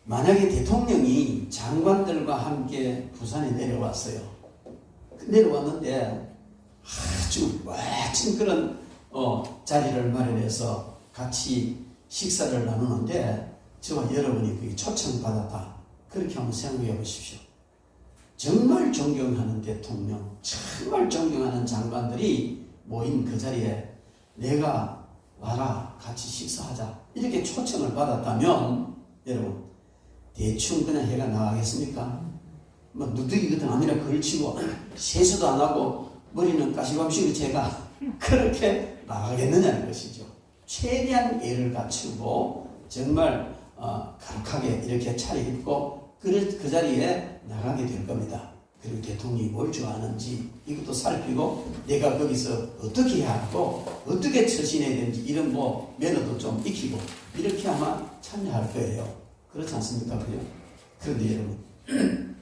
만약에 대통령이 장관들과 함께 부산에 내려왔어요. 내려왔는데 아주 멋진 그런 자리를 마련해서 같이 식사를 나누는데 저와 여러분이 거기 초청받았다. 그렇게 한번 생각해 보십시오. 정말 존경하는 대통령, 정말 존경하는 장관들이 모인 그 자리에 내가 와라 같이 식사하자 이렇게 초청을 받았다면 여러분 대충 그냥 해가 나가겠습니까? 뭐 누더기 같은 아니라 걸치고 세수도 안 하고 머리는 가시광식으로 제가 그렇게 나가겠느냐는 것이죠. 최대한 예를 갖추고 정말 가득하게 이렇게 차려입고 그 자리에 나가게 될 겁니다. 그리고 대통령이 뭘 좋아하는지 이것도 살피고 내가 거기서 어떻게 해야 하고 어떻게 처신해야 되는지 이런 매너도 좀 익히고 이렇게 아마 참여할 거예요. 그렇지 않습니까? 그죠? 그런데 여러분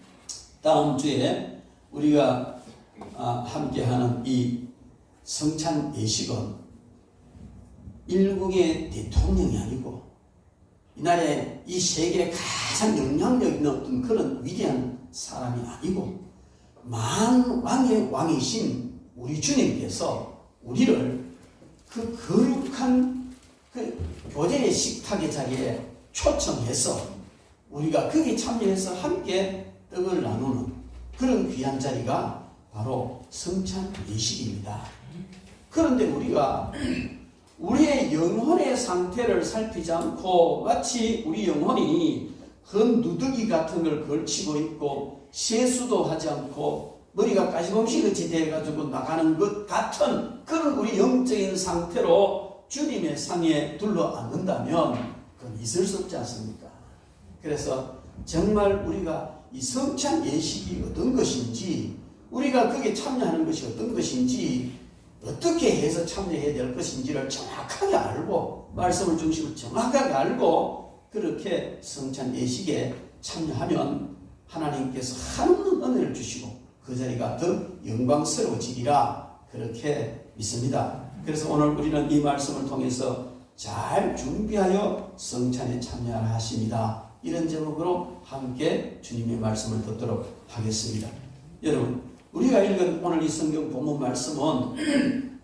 다음 주에 우리가 함께하는 이 성찬 예식은 일국의 대통령이 아니고 이날에 이 세계에 가장 영향력 있는 어떤 그런 위대한 사람이 아니고 만왕의 왕이신 우리 주님께서 우리를 그 거룩한 그 교제의 식탁의 자리에 초청해서 우리가 거기에 참여해서 함께 떡을 나누는 그런 귀한 자리가 바로 성찬 예식입니다. 그런데 우리가 우리의 영혼의 상태를 살피지 않고 마치 우리 영혼이 헌 누더기 같은 걸 걸치고 있고 세수도 하지 않고 머리가 가시범시같이 돼가지고 나가는 것 같은 그런 우리 영적인 상태로 주님의 상에 둘러앉는다면 그건 있을 수 없지 않습니까? 그래서 정말 우리가 이 성찬 예식이 어떤 것인지 우리가 거기에 참여하는 것이 어떤 것인지 어떻게 해서 참여해야 될 것인지를 정확하게 알고 말씀을 중심으로 정확하게 알고 그렇게 성찬 예식에 참여하면 하나님께서 한없는 은혜를 주시고 그 자리가 더 영광스러워지리라 그렇게 믿습니다. 그래서 오늘 우리는 이 말씀을 통해서 잘 준비하여 성찬에 참여하라 하십니다. 이런 제목으로 함께 주님의 말씀을 듣도록 하겠습니다. 여러분 우리가 읽은 오늘 이 성경 본문 말씀은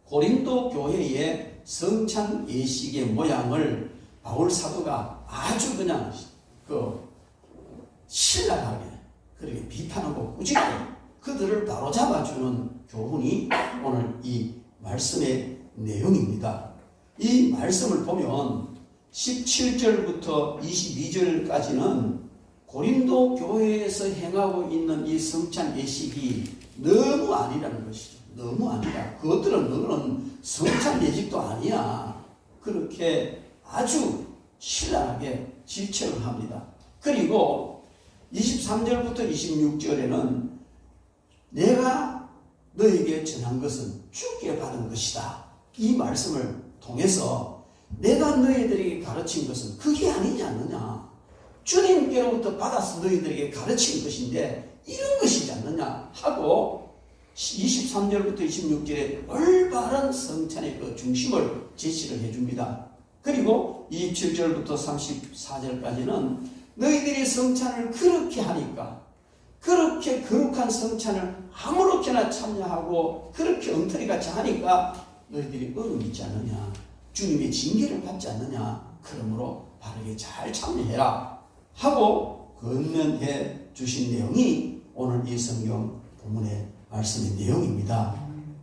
고린도 교회의 성찬 예식의 모양을 바울 사도가 아주 그냥 신랄하게 그렇게 비판하고 꾸짖고 그들을 바로잡아주는 교훈이 오늘 이 말씀의 내용입니다. 이 말씀을 보면 17절부터 22절까지는 고린도 교회에서 행하고 있는 이 성찬 예식이 너무 아니라는 것이죠. 너무 아니다. 그것들은 성찬 예식도 아니야. 그렇게 아주 신랄하게 질책을 합니다. 그리고 23절부터 26절에는 내가 너에게 전한 것은 주께 받은 것이다. 이 말씀을 통해서 내가 너희들에게 가르친 것은 그게 아니지 않느냐. 주님께로부터 받아서 너희들에게 가르친 것인데 이런 것이지 않느냐 하고 23절부터 26절에 올바른 성찬의 그 중심을 제시를 해줍니다. 그리고 27절부터 34절까지는 너희들이 성찬을 그렇게 하니까 그렇게 거룩한 성찬을 아무렇게나 참여하고 그렇게 엉터리같이 하니까 너희들이 어려움이 있지 않느냐 주님의 징계를 받지 않느냐 그러므로 바르게 잘 참여해라 하고 권면해 주신 내용이 오늘 이 성경 본문의 말씀의 내용입니다.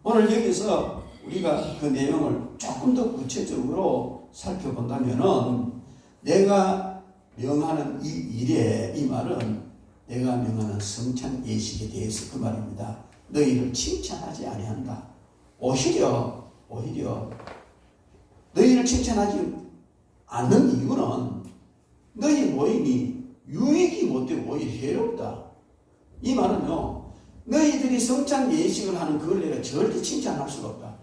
오늘 여기서 우리가 그 내용을 조금 더 구체적으로 살펴본다면은 내가 명하는 이 일에 이 말은 내가 명하는 성찬 예식에 대해서 그 말입니다. 너희를 칭찬하지 아니한다. 오히려 너희를 칭찬하지 않는 이유는 너희 모임이 유익이 못되고 오히려 해롭다. 이 말은요. 너희들이 성찬 예식을 하는 그걸 내가 절대 칭찬할 수가 없다.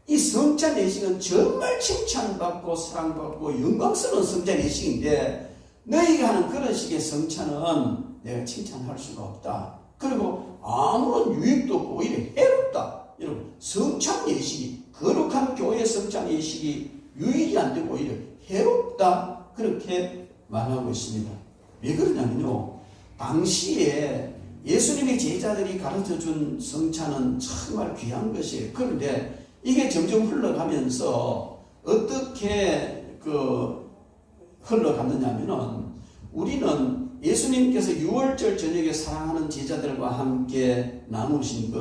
이 성찬 예식은 정말 칭찬받고 사랑받고 영광스러운 성찬 예식인데 너희가 하는 그런 식의 성찬은 내가 칭찬할 수가 없다. 그리고 아무런 유익도 없고 오히려 해롭다. 여러분 성찬 예식이 거룩한 교회 성찬 예식이 유익이 안 되고 오히려 해롭다. 그렇게 말하고 있습니다. 왜 그러냐면요, 당시에 예수님의 제자들이 가르쳐준 성찬은 정말 귀한 것이에요. 그런데 이게 점점 흘러가면서 어떻게 흘러갔느냐면은, 우리는 예수님께서 6월절 저녁에 사랑하는 제자들과 함께 나누신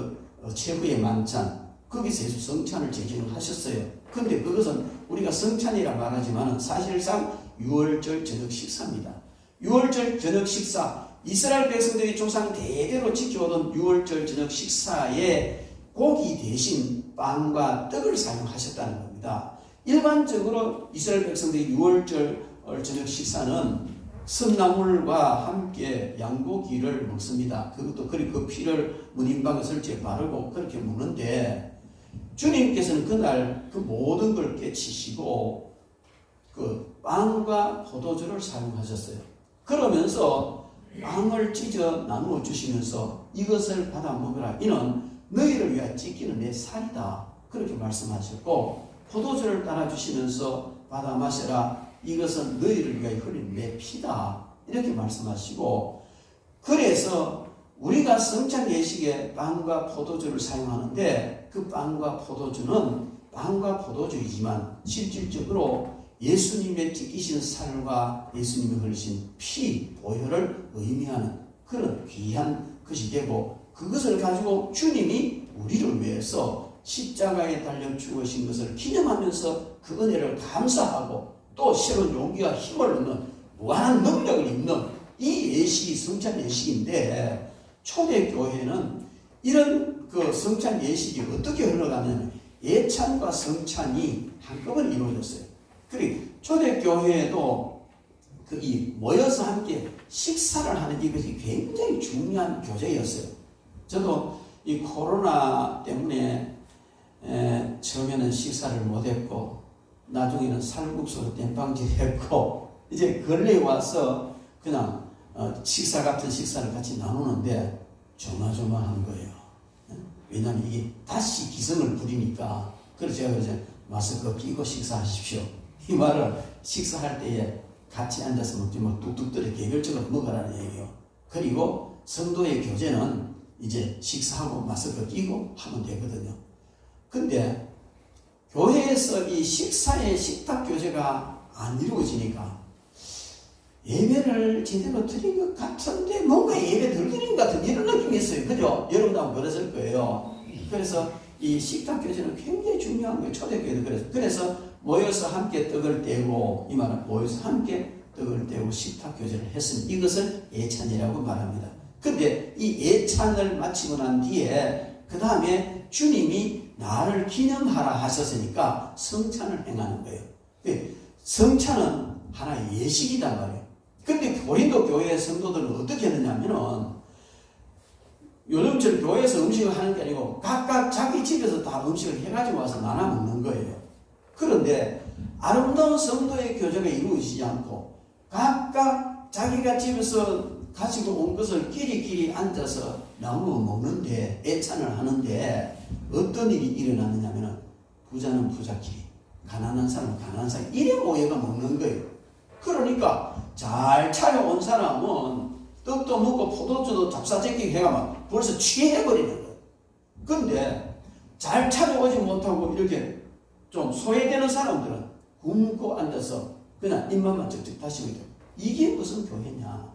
최후의 만찬, 거기서 예수 성찬을 제기를 하셨어요. 근데 그것은 우리가 성찬이라 말하지만 사실상 6월절 저녁 식사입니다. 6월절 저녁 식사, 이스라엘 백성들이 조상 대대로 지켜오던 6월절 저녁 식사에 고기 대신 빵과 떡을 사용하셨다는 겁니다. 일반적으로 이스라엘 백성들이 6월절 저녁 식사는 섬나물과 함께 양고기를 먹습니다. 그것도 그 피를 문인방에 설치에 바르고 그렇게 먹는데, 주님께서는 그날 그 모든 걸 깨치시고 그 빵과 포도주를 사용하셨어요. 그러면서 빵을 찢어 나누어 주시면서 이것을 받아 먹으라. 이는 너희를 위하여 찢기는 내 살이다. 그렇게 말씀하셨고, 포도주를 따라주시면서 받아 마셔라. 이것은 너희를 위하여 흘린 내 피다. 이렇게 말씀하시고, 그래서 우리가 성찬 예식에 빵과 포도주를 사용하는데, 그 빵과 포도주는 빵과 포도주이지만 실질적으로 예수님의 찢기신 살과 예수님이 흘리신 피, 보혈을 의미하는 그런 귀한 것이 되고, 그것을 가지고 주님이 우리를 위해서 십자가에 달려 죽으신 것을 기념하면서 그 은혜를 감사하고 또 새로운 용기와 힘을 얻는 무한한 능력을 입는 이 예식이 성찬 예식인데, 초대교회는 이런 성찬 예식이 어떻게 흘러가냐면 예찬과 성찬이 한꺼번에 이루어졌어요. 그리고 초대교회에도 모여서 함께 식사를 하는 이것이 굉장히 중요한 교제였어요. 저도 이 코로나 때문에 처음에는 식사를 못했고, 나중에는 살국수로 땜빵질 했고, 이제 근래에 와서 그냥 식사 같은 식사를 같이 나누는데 조마조마한 거예요. 왜냐하면 이게 다시 기승을 부리니까. 그래서 제가 마스크 끼고 식사하십시오. 이 말을 식사할 때에 같이 앉아서 먹지 뭐 뚝뚝 떨어 개별적으로 먹으라는 얘기예요. 그리고 성도의 교제는 이제 식사하고 마스크 끼고 하면 되거든요. 근데 교회에서 이 식사의 식탁 교제가 안 이루어지니까 예배를 제대로 드린 것 같은데 뭔가 예배 덜 드린 것 같은 이런 느낌이 있어요. 그죠? 여러분도 한번 그러실 거예요. 그래서 이 식탁 교제는 굉장히 중요한 거예요. 초대교회도 그래서 모여서 함께 떡을 떼고, 이 말은 모여서 함께 떡을 떼고 식탁 교제를 했으니 이것을 예찬이라고 말합니다. 근데 이 예찬을 마치고 난 뒤에 그 다음에 주님이 나를 기념하라 하셨으니까 성찬을 행하는 거예요. 성찬은 하나의 예식이단 말이에요. 근데 고린도 교회 성도들은 어떻게 했느냐면은, 요즘처럼 교회에서 음식을 하는 게 아니고 각각 자기 집에서 다 음식을 해가지고 와서 나눠 먹는 거예요. 그런데 아름다운 성도의 교제가 이루어지지 않고 각각 자기가 집에서 가지고 온 것을 끼리끼리 앉아서 나누어 먹는데, 애찬을 하는데 어떤 일이 일어났느냐면, 부자는 부자끼리, 가난한 사람은 가난한 사람, 이래 모여가 먹는 거예요. 그러니까 잘 차려온 사람은 떡도 먹고 포도주도 잡사제끼 해가면 벌써 취해버리는 거예요. 근데 잘 차려오지 못하고 이렇게 좀 소외되는 사람들은 굶고 앉아서 그냥 입맛만 쩍쩍 다시고 있다. 이게 무슨 교회냐?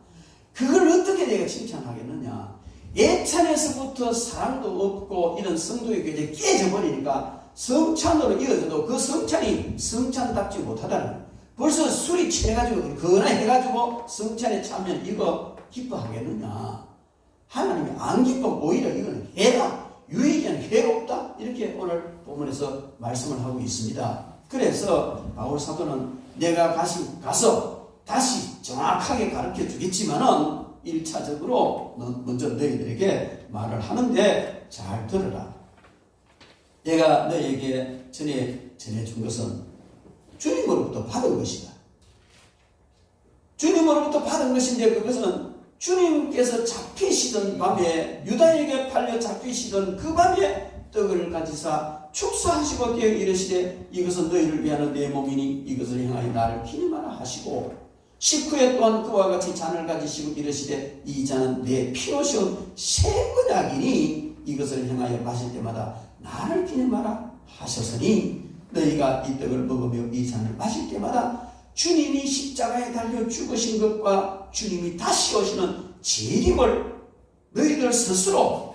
그걸 어떻게 내가 칭찬하겠느냐? 예찬에서부터 사랑도 없고 이런 성도의 교제가 깨져버리니까 성찬으로 이어져도 그 성찬이 성찬답지 못하다는 거예요. 벌써 술이 취해가지고 건해가지고 성찬에 참여는 이거 기뻐하겠느냐? 하나님이 안 기뻐. 오히려 이거는 해라, 유익이는 해롭다, 이렇게 오늘 본문에서 말씀을 하고 있습니다. 그래서 바울 사도는 내가 가서 다시 정확하게 가르쳐 주겠지만은 1차적으로 먼저 너희들에게 말을 하는데 잘 들으라. 내가 너희에게 전해준 것은 주님으로부터 받은 것이다. 주님으로부터 받은 것인데, 그것은 주님께서 잡히시던 밤에, 유다에게 팔려 잡히시던 그 밤에 떡을 가지사 축사하시고 되어 이르시되 이것은 너희를 위하는 내 몸이니 이것을 행하여 나를 기념하라 하시고, 식후에 또한 그와 같이 잔을 가지시고 이르시되 이 잔은 내 피로 씌운 새 언약이니 이것을 행하여 마실 때마다 나를 기념하라 하셨으니 너희가 이 떡을 먹으며 이 잔을 마실 때마다 주님이 십자가에 달려 죽으신 것과 주님이 다시 오시는 재림을 너희들 스스로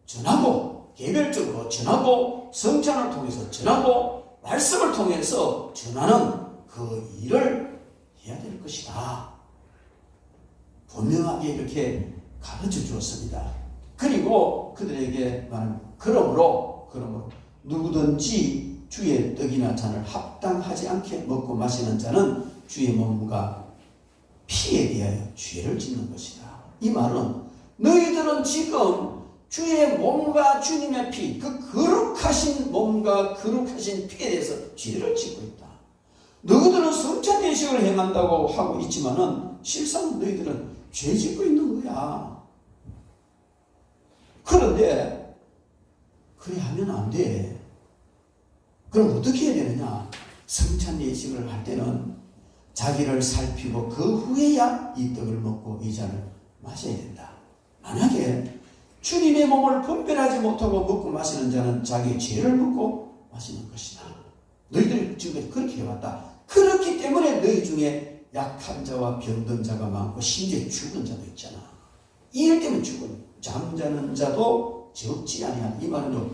전하고 개별적으로 전하고 성찬을 통해서 전하고 말씀을 통해서 전하는 그 일을 해야 될 것이다. 분명하게 이렇게 가르쳐 주었습니다. 그리고 그들에게 말합니다. 그러므로 누구든지 주의 떡이나 잔을 합당하지 않게 먹고 마시는 자는 주의 몸과 피에 대하여 죄를 짓는 것이다. 이 말은 너희들은 지금 주의 몸과 주님의 피, 그 거룩하신 몸과 거룩하신 피에 대해서 죄를 짓고 있다. 너희들은 성찬 예식을 행한다고 하고 있지만은 실상 너희들은 죄 짓고 있는 거야. 그런데 그래 하면 안 돼. 그럼 어떻게 해야 되느냐? 성찬 예식을 할 때는 자기를 살피고 그 후에야 이 떡을 먹고 이 잔을 마셔야 된다. 만약에 주님의 몸을 분별하지 못하고 먹고 마시는 자는 자기의 죄를 묻고 마시는 것이다. 너희들이 지금까지 그렇게 해왔다. 그렇기 때문에 너희 중에 약한 자와 병든 자가 많고 심지어 죽은 자도 있잖아. 이 일 때문에 죽은 잠자는 자도 적지 아니하다. 이 말은요,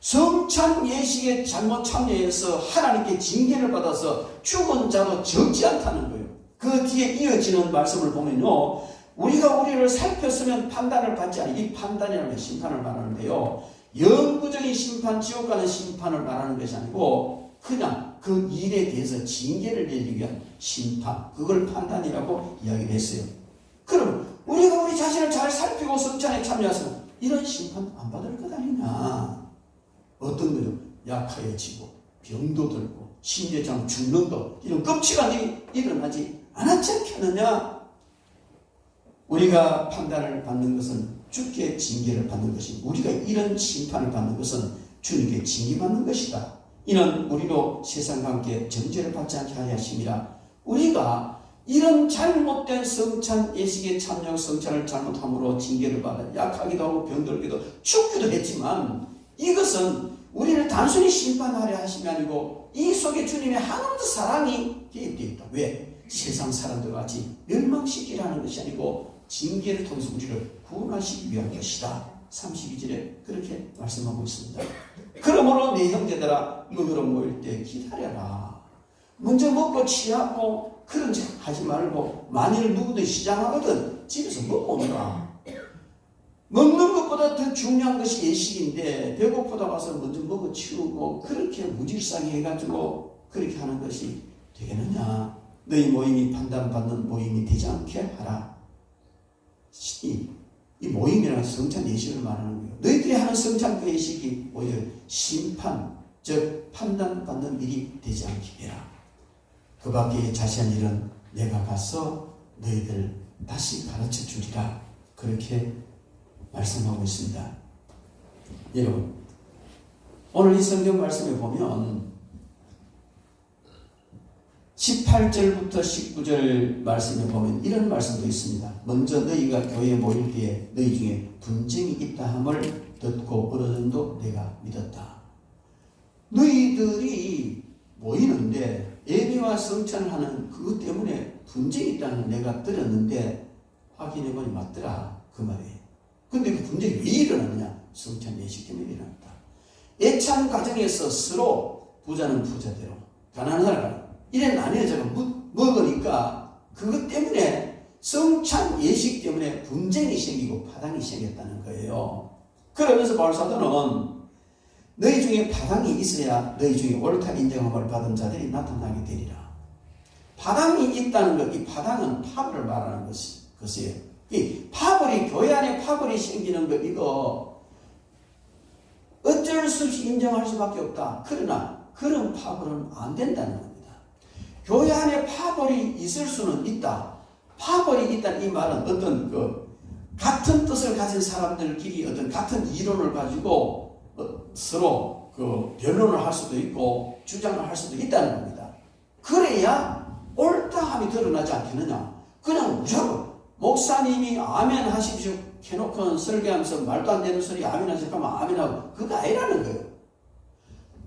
성찬 예식에 잘못 참여해서 하나님께 징계를 받아서 죽은 자도 적지 않다는 거예요. 그 뒤에 이어지는 말씀을 보면요, 우리가 우리를 살폈으면 판단을 받지 않아요. 이 판단이라는 심판을 말하는데요, 영구적인 심판, 지옥 가는 심판을 말하는 것이 아니고 그냥 그 일에 대해서 징계를 내리기 위한 심판, 그걸 판단이라고 이야기를 했어요. 그럼 우리가 우리 자신을 잘 살피고 성찬에 참여해서 이런 심판 안 받을 것 아니냐? 어떤 거요? 약해지고 병도 들고 심지어 죽는 것, 이런 끔찍한 일이 일어나지 않았지 않겠느냐? 우리가 판단을 받는 것은 주께 징계를 받는 것이, 우리가 이런 심판을 받는 것은 주님께 징계받는 것이다. 이는 우리로 세상과 함께 정죄를 받지 않게 하려 하심이라. 우리가 이런 잘못된 성찬 예식에 참여, 성찬을 잘못함으로 징계를 받아 약하기도 하고 병들기도 죽기도 했지만, 이것은 우리를 단순히 심판하려 하심이 아니고 이 속에 주님의 하나님의 사랑이 개입되어 있다. 왜? 세상 사람들과 같이 멸망시키라는 것이 아니고 징계를 통해서 우리를 구원하시기 위한 것이다. 32절에 그렇게 말씀하고 있습니다. 그러므로 내 형제들아, 너희로 모일 때 기다려라. 먼저 먹고 취하고 그런 짓 하지 말고, 만일 누구든 시장하거든 집에서 먹고 오너라. 먹는 것보다 더 중요한 것이 예식인데 배고프다 가서 먼저 먹어 치우고 그렇게 무질서하게 해가지고 그렇게 하는 것이 되겠느냐? 너희 모임이 판단받는 모임이 되지 않게 하라. 이 모임이라는 성찬 예식을 말하는 거예요. 너희들이 하는 성찬 그 예식이 오히려 심판, 즉 판단받는 일이 되지 않게 해라. 그 밖에 자세한 일은 내가 가서 너희들 다시 가르쳐 주리라. 그렇게 말씀하고 있습니다. 여러분, 오늘 이 성경 말씀에 보면 18절부터 19절 말씀에 보면 이런 말씀도 있습니다. 먼저 너희가 교회에 모일 때에 너희 중에 분쟁이 있다 함을 듣고 어느 정도 내가 믿었다. 너희들이 모이는데 예배와 성찬을 하는 그것 때문에 분쟁이 있다는 내가 들었는데 확인해보니 맞더라. 그 말이에요. 근데 그 분쟁이 왜 일어나느냐? 성찬 예식 때문에 일어났다. 애찬 가정에서 서로 부자는 부자대로, 가난한 사람은 이래 나뉘어져서 먹으니까 그것 때문에 성찬 예식 때문에 분쟁이 생기고 파당이 생겼다는 거예요. 그러면서 바울사도는 너희 중에 파당이 있어야 너희 중에 옳다 인정함을 받은 자들이 나타나게 되리라. 파당이 있다는 것, 이 파당은 파벌을 말하는 것이에요. 이 파벌이, 교회 안에 파벌이 생기는 것, 이거 어쩔 수 없이 인정할 수밖에 없다. 그러나 그런 파벌은 안 된다는 겁니다. 교회 안에 파벌이 있을 수는 있다. 파벌이 있다는 이 말은 어떤 같은 뜻을 가진 사람들끼리 어떤 같은 이론을 가지고 서로 변론을 할 수도 있고 주장을 할 수도 있다는 겁니다. 그래야 옳다함이 드러나지 않겠느냐. 그냥 무조건 목사님이 아멘 하십시오 해놓고는 설교하면서 말도 안 되는 소리 아멘 하실까 하면 아멘하고 그거 아니라는 거예요.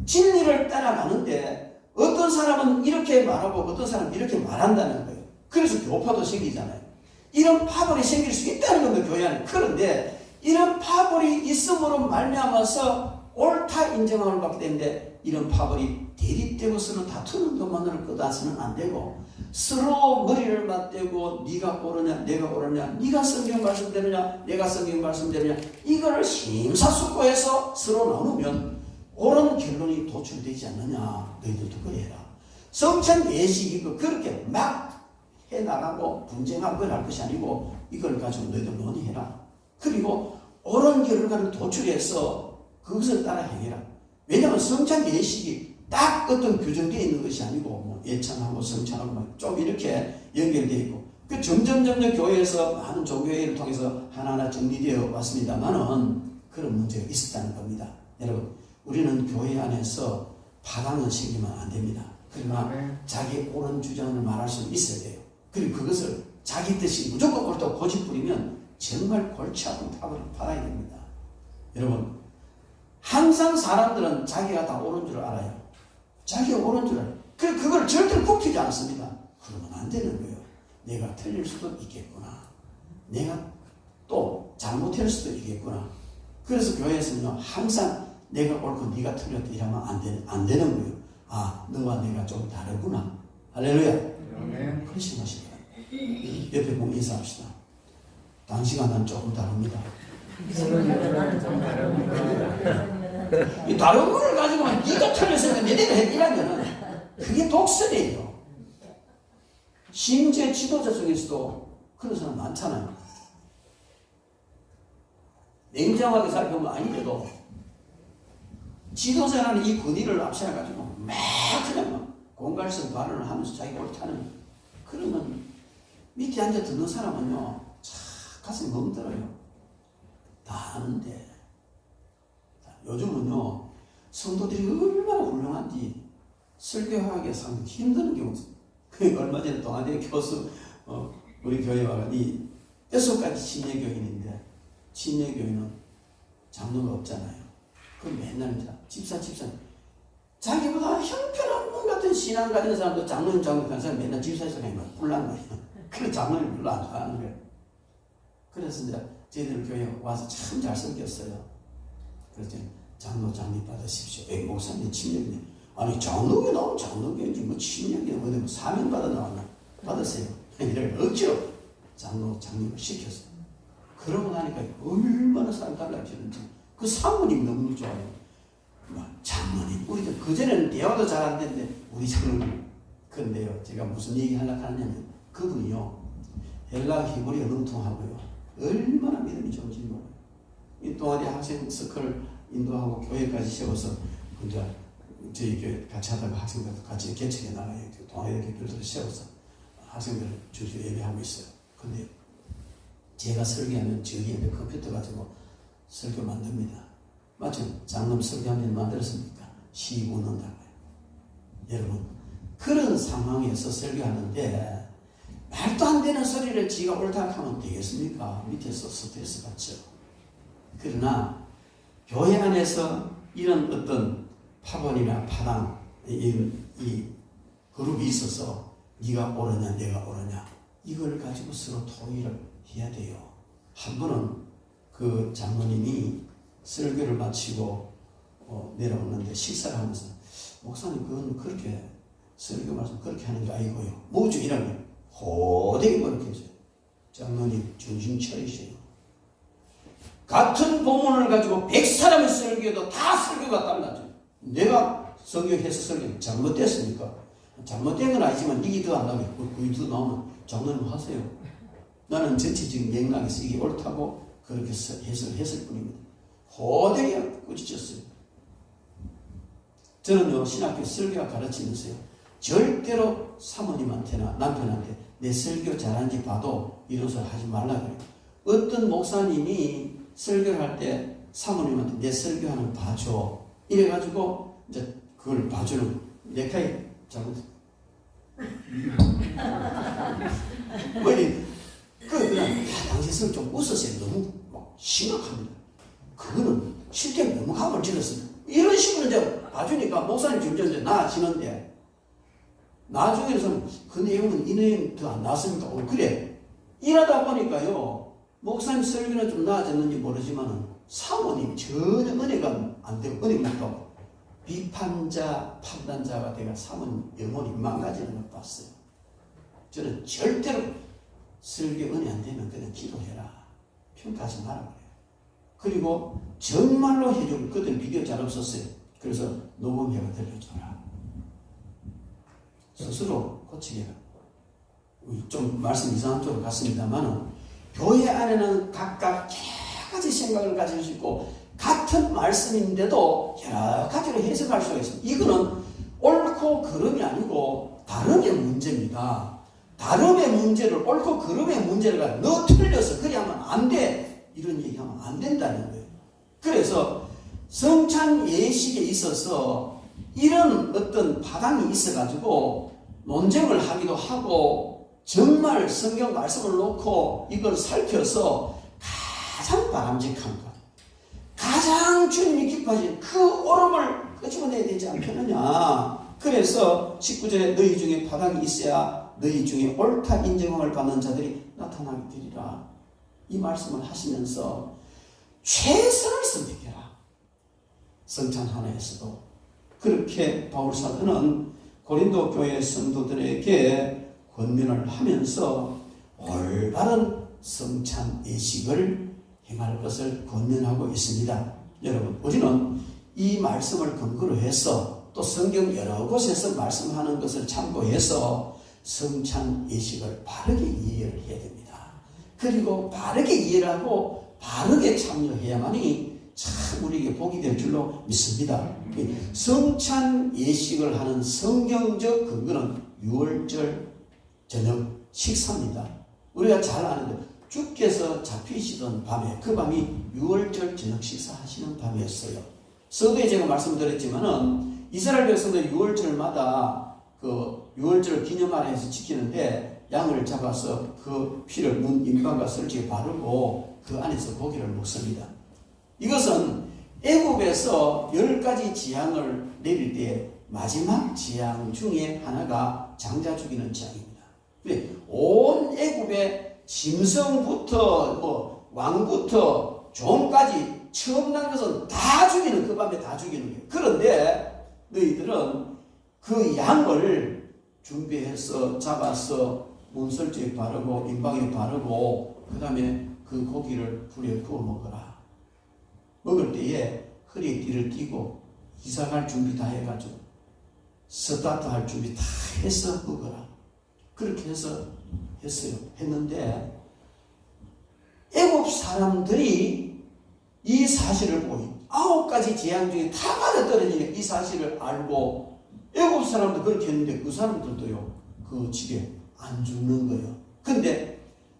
진리를 따라가는데 어떤 사람은 이렇게 말하고 어떤 사람은 이렇게 말한다는 거예요. 그래서 교파도 생기잖아요. 이런 파벌이 생길 수 있다는 겁니다. 교회 안에. 그런데 이런 파벌이 있음으로 말미암아서 옳다 인정함을 받게 되는데 이런 파벌이 대립되고 서로 다투는 것만으로 끝나서는 안 되고 서로 머리를 맞대고 네가 옳으냐 내가 옳으냐 네가 성경 말씀대로냐 내가 성경 말씀대로냐 이거를 심사숙고해서 서로 나누면 옳은 결론이 도출되지 않느냐. 너희들도 그래 해라. 성찬 예식 이거 그렇게 막 해나가고 분쟁하고 할 것이 아니고 이걸 가지고 너희들 논의해라. 그리고 옳은 결과를 도출해서 그것을 따라 행해라. 왜냐하면 성찬 예식이 딱 어떤 규정되어 있는 것이 아니고 뭐 예찬하고 성찬하고 좀 이렇게 연결되어 있고 그 점점 교회에서 많은 종교회의를 통해서 하나하나 정리되어 왔습니다만은 그런 문제가 있었다는 겁니다. 여러분 우리는 교회 안에서 파당은 생기면 안 됩니다. 그러나 자기 옳은 주장을 말할 수는 있어야 돼요. 그리고 그것을 자기 뜻이 무조건 옳다고 고집부리면 정말 골치 아픈 파당이 됩니다. 여러분 항상 사람들은 자기가 다 옳은 줄 알아요. 자기가 옳은 줄 알아요. 그걸 절대로 굽히지 않습니다. 그러면 안 되는 거예요. 내가 틀릴 수도 있겠구나. 내가 또 잘못할 수도 있겠구나. 그래서 교회에서는요 항상 내가 옳고 네가 틀렸다 이러면 안 되는 거예요. 아 너와 내가 좀 다르구나. 할렐루야. 그런 생각하시기 바랍니다. 옆에 보면 인사합시다. 당신과 난 조금 다릅니다. 이 다른 거를 가지고 네가 틀렸으니까 내가 이라면은 그게 독설이에요. 심지어 지도자 중에서도 그런 사람 많잖아요. 냉정하게 살펴보면 아닌데도 지도자라는 이 권위를 앞세워가지고 막 그냥 막 공갈성 발언을 하면서 자기가 옳다는 그러면 밑에 앉아 듣는 사람은요 참 가슴이 멍들어요. 다 아는데 요즘은요 성도들이 얼마나 훌륭한지 설교하기가 상당히 힘든 경우가 얼마 전에 동아대 교수 우리 교회 와가 이 6가지 침례교인인데 침례교인은 장로가 없잖아요. 그럼 맨날 집사 자기보다 형편없는 것 같은 신앙 가진 사람도 장로님 하는 사람 맨날 집사에서 그냥 뿔난 거예요. 그래서 장로님 별로 안 좋아하는 거예요. 그래서 이제 저희들 교회 와서 참 잘 섬겼어요. 그래서 장로 장립 받으십시오. 목사님 침례교인 아니 장로교 나오면 장로교인지 뭐 침례교인 어디 뭐 사명 받아 나왔나 받으세요. 이렇게 억지로 장로 장립을 시켰어요. 그러고 나니까 얼마나 사람 달라지는지 그 사모님 너무 좋아요. 장로님 우리도 그전에는 대화도 잘 안 됐는데 우리 장로님 그런데요 제가 무슨 얘기 하려고 하냐면 그분이요 헬라 히브리어 능통하고요 얼마나 믿음이 좋은지 몰라요. 이 동아리 학생 서클을 인도하고 교회까지 세워서 이제 저희 교회 같이 하다가 학생들도 같이 개척해 나가요. 동아리 교회들을 세워서 학생들 주주 예배하고 있어요. 근데 제가 설교하면 저희 옆에 컴퓨터 가지고 설교 만듭니다. 마치 장로 설교하면 만들었습니까? 시고 넣는다고요. 여러분 그런 상황에서 설교하는데 말도 안 되는 소리를 지가 옳다 하면 되겠습니까? 밑에서 스트레스 받죠. 그러나 교회 안에서 이런 어떤 파벌이나 파당 이 그룹이 있어서 네가 옳으냐 내가 옳으냐 이걸 가지고 서로 토의를 해야 돼요. 한 번은 그 장로님이 설교를 마치고 내려오는데 식사를 하면서 목사님 그건 그렇게 설교 말씀 그렇게 하는 게 아니고요. 뭐죠? 이러면 호되게 번역해줘요. 장로님 정신 차리세요. 같은 본문을 가지고 100사람의 설교도 다 설교가 달라져요. 내가 성경해서 설교 잘못됐습니까? 잘못된 건 아니지만 이게 더 안 나오면 그게 더 나오면 장로님 하세요. 나는 전체적인 맥락에서 이게 옳다고 그렇게 해석했을 뿐입니다. 호되게 꾸짖었어요. 저는요 신학교 설교가 가르치면서요 절대로 사모님한테나 남편한테 내 설교 잘하는지 봐도 이런 소리 하지 말라 그래요. 어떤 목사님이 설교를 할 때 사모님한테 내 설교하는 거 봐줘 이래가지고 이제 그걸 봐주는 넥타이 잘못 왜 그냥 당시에서 좀 웃었어요. 너무 막 심각합니다. 그거는 실제 너무 감을 질렀어요. 이런 식으로 이제 봐주니까 목사님 점점 이제 나아지는데 나중에는 그 내용은 이 내용 더 안 나왔습니까? 그래. 일하다 보니까요, 목사님 설교는 좀 나아졌는지 모르지만 사모님 전혀 은혜가 안 되고 은혜 못 가고 비판자, 판단자가 되가 사모님 영혼이 망가지는 걸 봤어요. 저는 절대로 설교 은혜 안 되면 그냥 기도해라. 평가하지 마라 그래요. 그리고 정말로 해주고 그들 비디오 잘 없었어요. 그래서 녹음해가 들려줘라. 스스로 고치게 해라. 좀 말씀 이상한 쪽으로 갔습니다만 교회 안에는 각각 여러 가지 생각을 가질 수 있고 같은 말씀인데도 여러 가지로 해석할 수가 있습니다. 이거는 옳고 그름이 아니고 다름의 문제입니다. 다름의 문제를 옳고 그름의 문제를 가지고 너 틀려서 그리 하면 안 돼. 이런 얘기하면 안 된다는 거예요. 그래서 성찬 예식에 있어서 이런 어떤 바닥이 있어가지고 논쟁을 하기도 하고 정말 성경 말씀을 놓고 이걸 살펴서 가장 바람직한 것, 가장 주님이 기뻐하신 그 오름을 끄집어내야 되지 않겠느냐. 그래서 19절에 너희 중에 바닥이 있어야 너희 중에 옳다 인정함을 받는 자들이 나타나게 되리라. 이 말씀을 하시면서 최선을 선택해라. 성찬 하나에서도 그렇게 바울사도는 고린도 교회 성도들에게 권면을 하면서 올바른 성찬 예식을 행할 것을 권면하고 있습니다. 여러분, 우리는 이 말씀을 근거로 해서 또 성경 여러 곳에서 말씀하는 것을 참고해서 성찬 예식을 바르게 이해를 해야 됩니다. 그리고 바르게 이해를 하고 바르게 참여해야만이 참 우리에게 복이 될 줄로 믿습니다. 성찬 예식을 하는 성경적 근거는 유월절 저녁 식사입니다. 우리가 잘 아는데 주께서 잡히시던 밤에 그 밤이 유월절 저녁 식사하시는 밤이었어요. 서두에 제가 말씀드렸지만은 이스라엘 백성들 유월절마다 그 유월절을 기념하면서 지키는데 양을 잡아서 그 피를 문 임방과 설지에 바르고 그 안에서 고기를 먹습니다. 이것은 애굽에서 10가지 재앙을 내릴 때 마지막 재앙 중에 하나가 장자 죽이는 재앙입니다. 온 애굽의 짐승부터 왕부터 종까지 처음 난 것은 다 죽이는, 그 밤에 다 죽이는 거예요. 그런데 너희들은 그 양을 준비해서 잡아서 문설주에 바르고 임방에 바르고 그 다음에 그 고기를 불에 구워 먹어라. 먹을 때에 허리에 띠를 띠고 이사갈 준비 다 해가지고 스타트 할 준비 다 해서 먹어라. 그렇게 해서 했는데 애굽 사람들이 이 사실을 보고 9가지 재앙 중에 다 맞아떨어지는 이 사실을 알고 애굽 사람도 그렇게 했는데 그 사람들도요 그 집에 안 죽는 거예요. 근데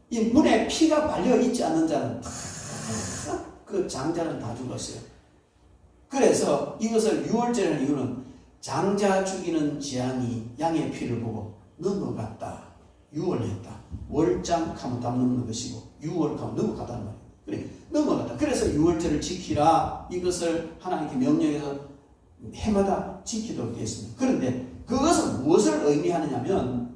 이 문에 피가 발려 있지 않는 자는 다 그 장자는 다 죽었어요. 그래서 이것을 유월절이라는 이유는 장자 죽이는 재앙이 양의 피를 보고 넘어갔다. 유월했다. 월장하면 다 넘는 것이고 유월하면 넘어갔다는 말이에요. 그래, 넘어갔다. 그래서 유월절을 지키라. 이것을 하나님께 명령해서 해마다 지키도록 되어 있습니다. 그런데 그것은 무엇을 의미하느냐면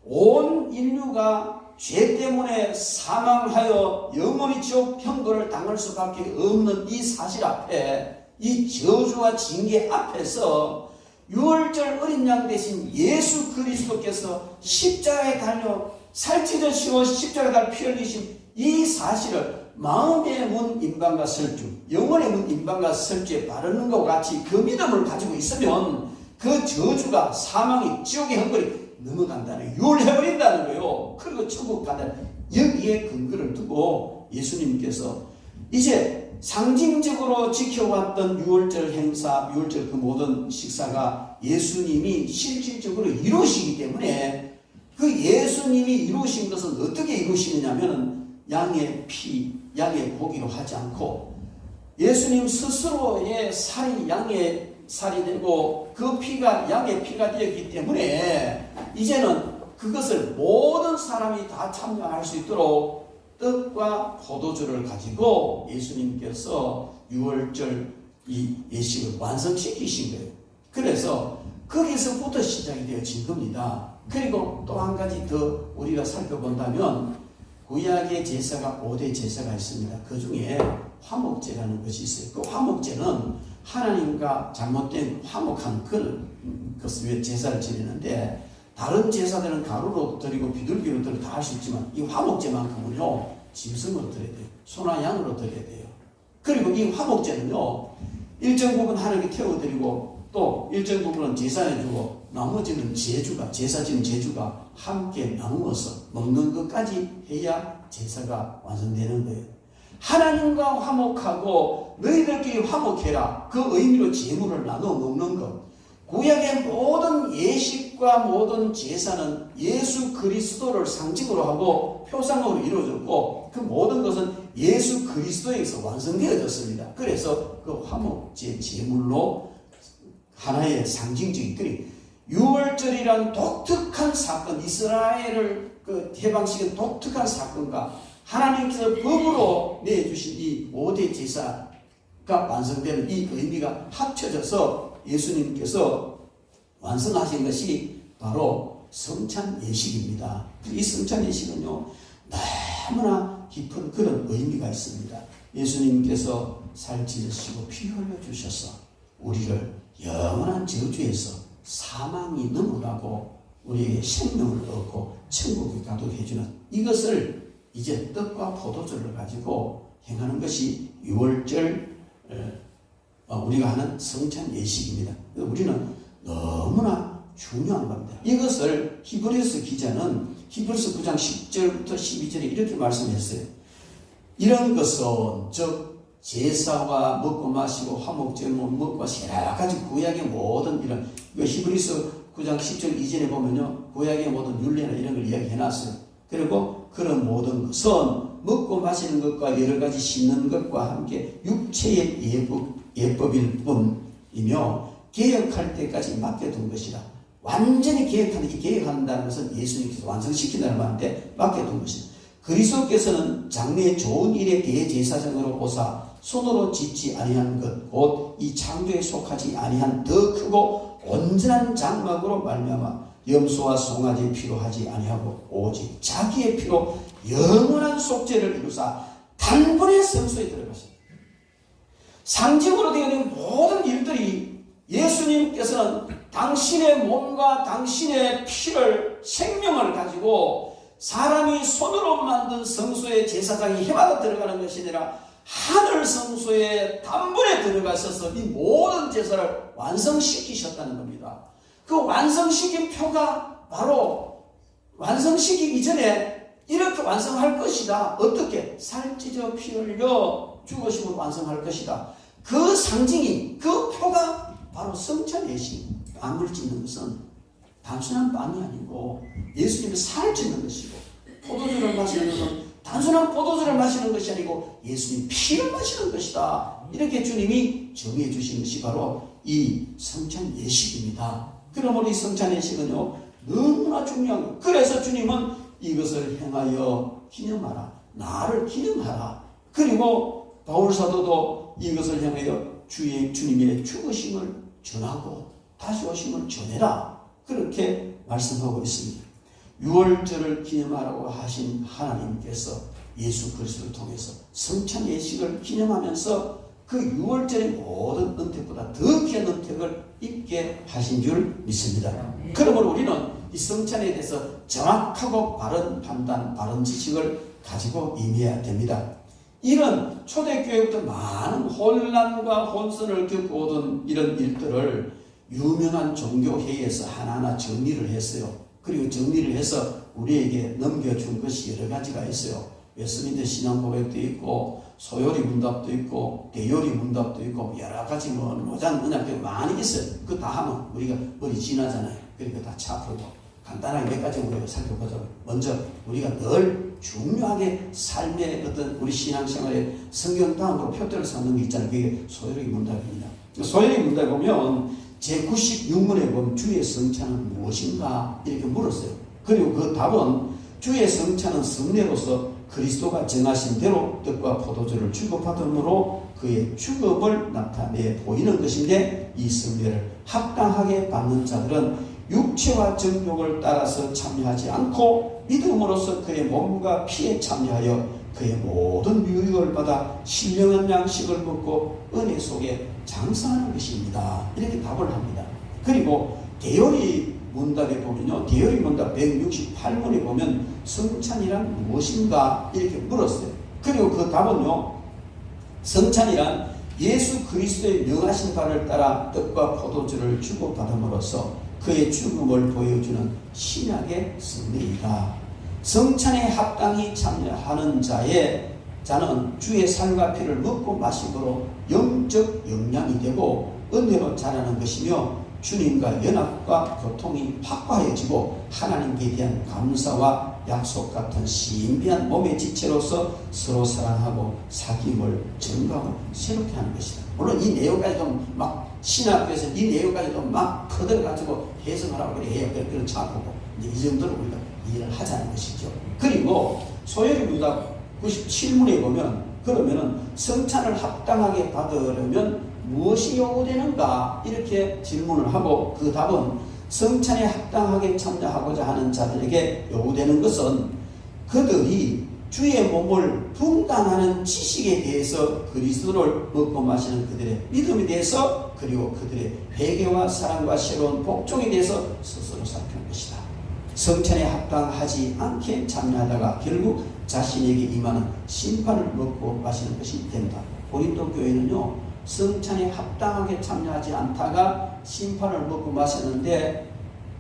온 인류가 죄 때문에 사망하여 영원히 지옥 형벌을 당할 수밖에 없는 이 사실 앞에, 이 저주와 징계 앞에서 유월절 어린 양 대신 예수 그리스도께서 십자가에 달려 살찌으시고 십자가에 달려 피 흘리신 이 사실을 마음의 문 임방과 설주, 영혼의 문 임방과 설주에 바르는 것과 같이 그 믿음을 가지고 있으면 그 저주가 사망이 지옥의 형벌이 넘어간다는, 유월해버린다는 거예요. 그리고 천국 간다는, 여기에 근거를 두고 예수님께서 이제 상징적으로 지켜왔던 유월절 행사, 유월절 그 모든 식사가 예수님이 실질적으로 이루시기 때문에 그 예수님이 이루신 것은 어떻게 이루시느냐면 양의 피, 양의 고기로 하지 않고 예수님 스스로의 살이 양의 살이 되고 그 피가 양의 피가 되었기 때문에 이제는 그것을 모든 사람이 다 참여할 수 있도록 떡과 포도주를 가지고 예수님께서 유월절 이 예식을 완성시키신 거예요. 그래서 거기서부터 시작이 되어진 겁니다. 그리고 또 한 가지 더 우리가 살펴본다면 구약의 제사가 5대 제사가 있습니다. 그 중에 화목제라는 것이 있어요. 그 화목제는 하나님과 잘못된 화목한 것을 위해 제사를 지내는데, 다른 제사들은 가루로 드리고 비둘기로 드리고 다 할 수 있지만 이 화목제만큼은요 짐승으로 드려야 돼요. 소나 양으로 드려야 돼요. 그리고 이 화목제는요 일정 부분 하나님께 태워드리고 또 일정 부분은 제사해주고 나머지는 제사 지은 제주가 함께 나누어서 먹는 것까지 해야 제사가 완성되는 거예요. 하나님과 화목하고 너희들끼리 화목해라. 그 의미로 제물을 나눠 먹는 것. 구약의 모든 예식과 모든 제사는 예수 그리스도를 상징으로 하고 표상으로 이루어졌고 그 모든 것은 예수 그리스도에서 완성되어졌습니다. 그래서 그 화목제 제물로 하나의 상징적인 유월절이란 독특한 사건, 이스라엘을 해방시킨 독특한 사건과 하나님께서 법으로 내주신 이 5대 제사가 완성되는 이 의미가 합쳐져서 예수님께서 완성하신 것이 바로 성찬 예식입니다. 이 성찬 예식은요 너무나 깊은 그런 의미가 있습니다. 예수님께서 살 찢으시고 피 흘려 주셔서 우리를 영원한 저주에서 사망이 넘어가고 우리에게 생명을 얻고 천국에 가도록 해주는 이것을 이제 떡과 포도주를 가지고 행하는 것이 유월절 우리가 하는 성찬 예식입니다. 우리는 너무나 중요한 겁니다. 이것을 히브리서 기자는 히브리서 9장 10절부터 12절에 이렇게 말씀했어요. 이런 것은 즉 제사와 먹고 마시고 화목제물 먹고 마시고 여러 가지 구약의 모든 이런 히브리서 9장 10절 이전에 보면요 구약의 모든 율례나 이런 걸 이야기해놨어요. 그리고 그런 모든 것은 먹고 마시는 것과 여러 가지 씻는 것과 함께 육체의 예법일 뿐이며 개혁할 때까지 맡겨둔 것이다. 완전히 개혁한다는 것은 예수님께서 완성시킨다는 말인데 맡겨둔 것이다. 그리스도께서는 장래의 좋은 일에 대제사장으로 오사 손으로 짓지 아니한 것 곧 이 창조에 속하지 아니한 더 크고 온전한 장막으로 말미암아 염소와 송아지 피로 하지 아니하고 오직 자기의 피로 영원한 속죄를 이루사 단번에 성소에 들어가십니다. 상징으로 되어 있는 모든 일들이 예수님께서는 당신의 몸과 당신의 피를 생명을 가지고 사람이 손으로 만든 성소에 제사장이 해마다 들어가는 것이 아니라 하늘 성소에 단번에 들어가셔서 이 모든 제사를 완성시키셨다는 겁니다. 그 완성시킨 표가 바로 완성시키기 전에 이렇게 완성할 것이다. 어떻게? 살찢어 피 흘려 죽으심으로 완성할 것이다. 그 상징이 그 표가 바로 성찬 예식. 빵을 찢는 것은 단순한 빵이 아니고 예수님의 살을 찢는 것이고 포도주를 마시는 것은 단순한 포도주를 마시는 것이 아니고 예수님 피를 마시는 것이다. 이렇게 주님이 정해 주신 것이 바로 이 성찬 예식입니다. 그러므로 이 성찬 예식은요 너무나 중요한 거예요. 그래서 주님은 이것을 행하여 기념하라. 나를 기념하라. 그리고 바울사도도 이것을 향하여 주님의 죽으심을 전하고 다시 오심을 전해라. 그렇게 말씀하고 있습니다. 유월절을 기념하라고 하신 하나님께서 예수 그리스도를 통해서 성찬 예식을 기념하면서 그 유월절의 모든 은택보다 더 귀한 은택을 입게 하신 줄 믿습니다. 그러므로 우리는 이 성찬에 대해서 정확하고 바른 판단, 바른 지식을 가지고 임해야 됩니다. 이런 초대교회부터 많은 혼란과 혼선을 겪어오던 이런 일들을 유명한 종교회의에서 하나하나 정리를 했어요. 그리고 정리를 해서 우리에게 넘겨준 것이 여러 가지가 있어요. 웨스민스터 신앙고백도 있고 소요리 문답도 있고 대요리 문답도 있고 여러 가지 노장 문학도 많이 있어요. 그거 다 하면 우리가 머리 지나잖아요. 그러니까 다 차프고 간단하게 몇 가지 우리가 살펴보자고요. 먼저 우리가 늘 중요하게 삶의 어떤 우리 신앙생활에 성경 다음으로 표대를 삼는 게 있잖아요. 그게 소요리 문답입니다. 소연이 문답에 보면 제96문에 보면 주의 성찬은 무엇인가 이렇게 물었어요. 그리고 그 답은 주의 성찬은 성례로서 그리스도가 정하신 대로 떡과 포도주를 주급받음으로 그의 죽음을 나타내 보이는 것인데, 이 성례를 합당하게 받는 자들은 육체와 정욕을 따라서 참여하지 않고 믿음으로써 그의 몸과 피에 참여하여 그의 모든 유익을 받아 신령한 양식을 먹고 은혜 속에 장사하는 것입니다. 이렇게 답을 합니다. 그리고 대요리 문답에 보면요, 대요리 문답 168문에 보면 성찬이란 무엇인가 이렇게 물었어요. 그리고 그 답은요, 성찬이란 예수 그리스도의 명하신 바를 따라 떡과 포도주를 주고받음으로써 그의 죽음을 보여주는 신약의 성례이다. 성찬에 합당히 참여하는 자는 주의 살과 피를 먹고 마심으로 영적 영양이 되고 은혜로 자라는 것이며, 주님과 연합과 교통이 확고해지고 하나님께 대한 감사와 약속 같은 신비한 몸의 지체로서 서로 사랑하고 사귐을 증가하고 새롭게 하는 것이다. 물론 이 내용까지도 막 신학교에서 이 내용까지도 막 퍼들어가지고 해석하라고 그래요. 그런 차고고 이 정도로 우리가 이해를 하자는 것이죠. 그리고 소요리 문답 97문에 보면, 그러면은 성찬을 합당하게 받으려면 무엇이 요구되는가 이렇게 질문을 하고, 그 답은 성찬에 합당하게 참여하고자 하는 자들에게 요구되는 것은 그들이 주의 몸을 분간하는 지식에 대해서, 그리스도를 먹고 마시는 그들의 믿음에 대해서, 그리고 그들의 회개와 사랑과 새로운 복종에 대해서 스스로 살피는 것이다. 성찬에 합당하지 않게 참여하다가 결국 자신에게 임하는 심판을 먹고 마시는 것이 된다. 고린도 교회는요, 성찬에 합당하게 참여하지 않다가 심판을 먹고 마셨는데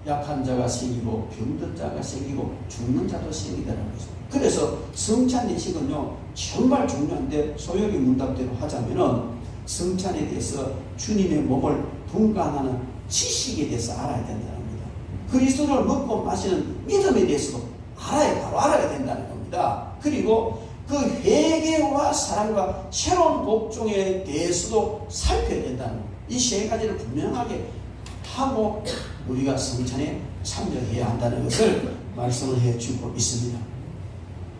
약한 자가 생기고 병든 자가 생기고 죽는 자도 생기다는 거죠. 그래서 성찬 예식은요 정말 중요한데, 소요리 문답대로 하자면은 성찬에 대해서 주님의 몸을 분간하는 지식에 대해서 알아야 된다는 겁니다. 그리스도를 먹고 마시는 믿음에 대해서도 바로 알아야 된다는 겁니다. 그리고 그 회개와 사랑과 새로운 복종에 대해서도 살펴야 된다는 것. 이 세 가지를 분명하게 하고 우리가 성찬에 참여해야 한다는 것을 말씀을 해주고 있습니다.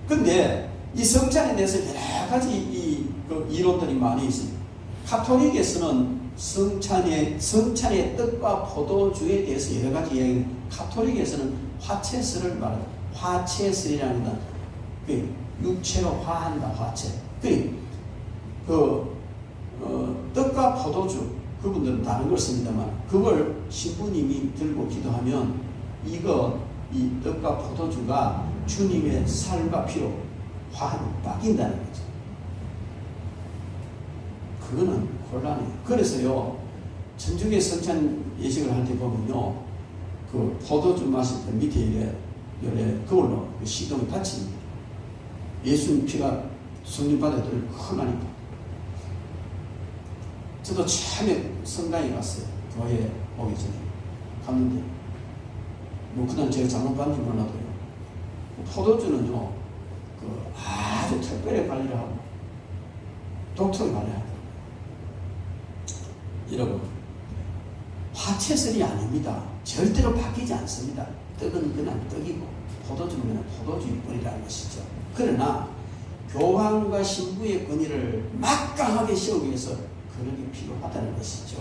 근데 이 성찬에 대해서 여러 가지 이론들이 많이 있습니다. 카톨릭에서는 성찬의 떡과 포도주에 대해서 여러 가지 이야기, 카톨릭에서는 화채설을 말합니다. 화채설이라는 건 육체로 화한다, 화채. 떡과 포도주, 그분들은 다른 걸 씁니다만, 그걸 신부님이 들고 기도하면 이 떡과 포도주가 주님의 살과 피로 바뀐다는 거죠. 그거는 곤란해요. 그래서요, 천주교 성찬 예식을 할 때 보면요, 그 포도주 마실 때 밑에 그걸로 시동이 닫힙니다. 예수님 피가 성령 받아들일 크나니까. 저도 처음에 성당에 갔어요. 교회 오기 전에 갔는데, 그날 제가 잘못 봤는지 몰라도요, 포도주는요 아주 특별히 관리를 하고 독특하게 관리하더라고요. 여러분, 화채설이 아닙니다. 절대로 바뀌지 않습니다. 떡은 그냥 떡이고 포도주는 그냥 포도주일 뿐이라는 것이죠. 그러나 교황과 신부의 권위를 막강하게 세우기 위해서 그런 게 필요하다는 것이죠.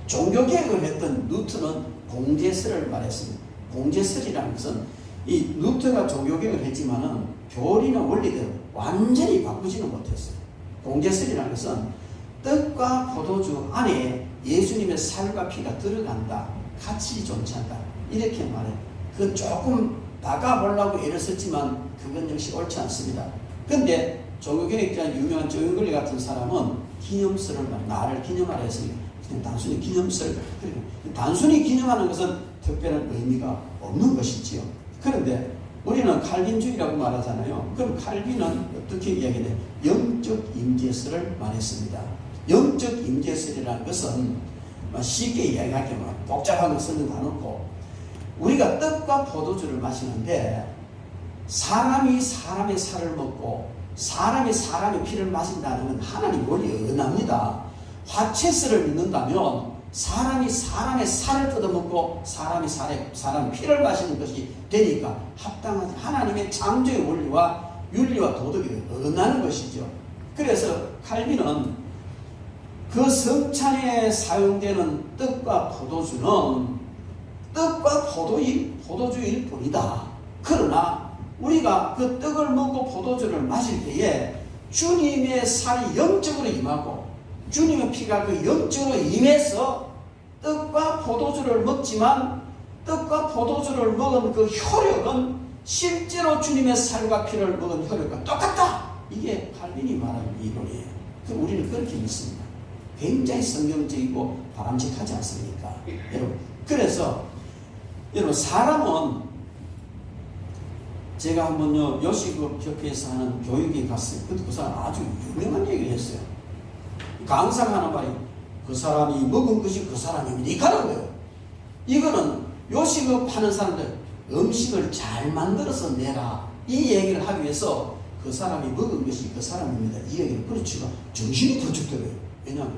종교개혁을 했던 루터는 공제설을 말했습니다. 공제설이라는 것은 이 루터가 종교개혁을 했지만은 교리나 원리대로 완전히 바꾸지는 못했어요. 공제설이라는 것은 떡과 포도주 안에 예수님의 살과 피가 들어간다, 같이 존재한다, 이렇게 말해요. 그건 조금 나가보려고 애를 썼지만 그건 역시 옳지 않습니다. 근데 종교개혁자 유명한 조용글리 같은 사람은 기념설을 나를 기념하라 했으니까 그냥 단순히 기념설, 그리고 단순히 기념하는 것은 특별한 의미가 없는 것이지요. 그런데 우리는 칼빈주의라고 말하잖아요. 그럼 칼빈은 어떻게 이야기해요? 영적 임재설을 말했습니다. 영적 임재설이라는 것은 쉽게 이야기하게 복잡한 거 쓰는 거 않고, 우리가 떡과 포도주를 마시는데 사람이 사람의 살을 먹고 사람이 사람의 피를 마신다는 건 하나님 원리에 어긋납니다. 화채스를 믿는다면 사람이 사람의 살을 뜯어먹고 사람이 사람의 피를 마시는 것이 되니까 합당한 하나님의 창조의 원리와 윤리와 도덕이 어긋나는 것이죠. 그래서 칼빈은 그 성찬에 사용되는 떡과 포도주는 떡과 포도주일 뿐이다. 그러나 우리가 그 떡을 먹고 포도주를 마실 때에 주님의 살이 영적으로 임하고 주님의 피가 그 영적으로 임해서 떡과 포도주를 먹지만 떡과 포도주를 먹은 그 효력은 실제로 주님의 살과 피를 먹은 효력과 똑같다. 이게 칼빈이 말하는 이론이에요. 우리는 그렇게 믿습니다. 굉장히 성경적이고 바람직하지 않습니까? 여러분, 그래서 여러분, 사람은 제가 한번요 요식업 협회에서 하는 교육에 갔어요. 그때 그 사람 아주 유명한 얘기를 했어요. 강사가 하는 말이 그 사람이 먹은 것이 그 사람입니까? 하는 거예요. 이거는 요식업 하는 사람들 음식을 잘 만들어서 내라 이 얘기를 하기 위해서 그 사람이 먹은 것이 그 사람입니다. 이 얘기는 그렇지가 정신이 부족해요. 왜냐하면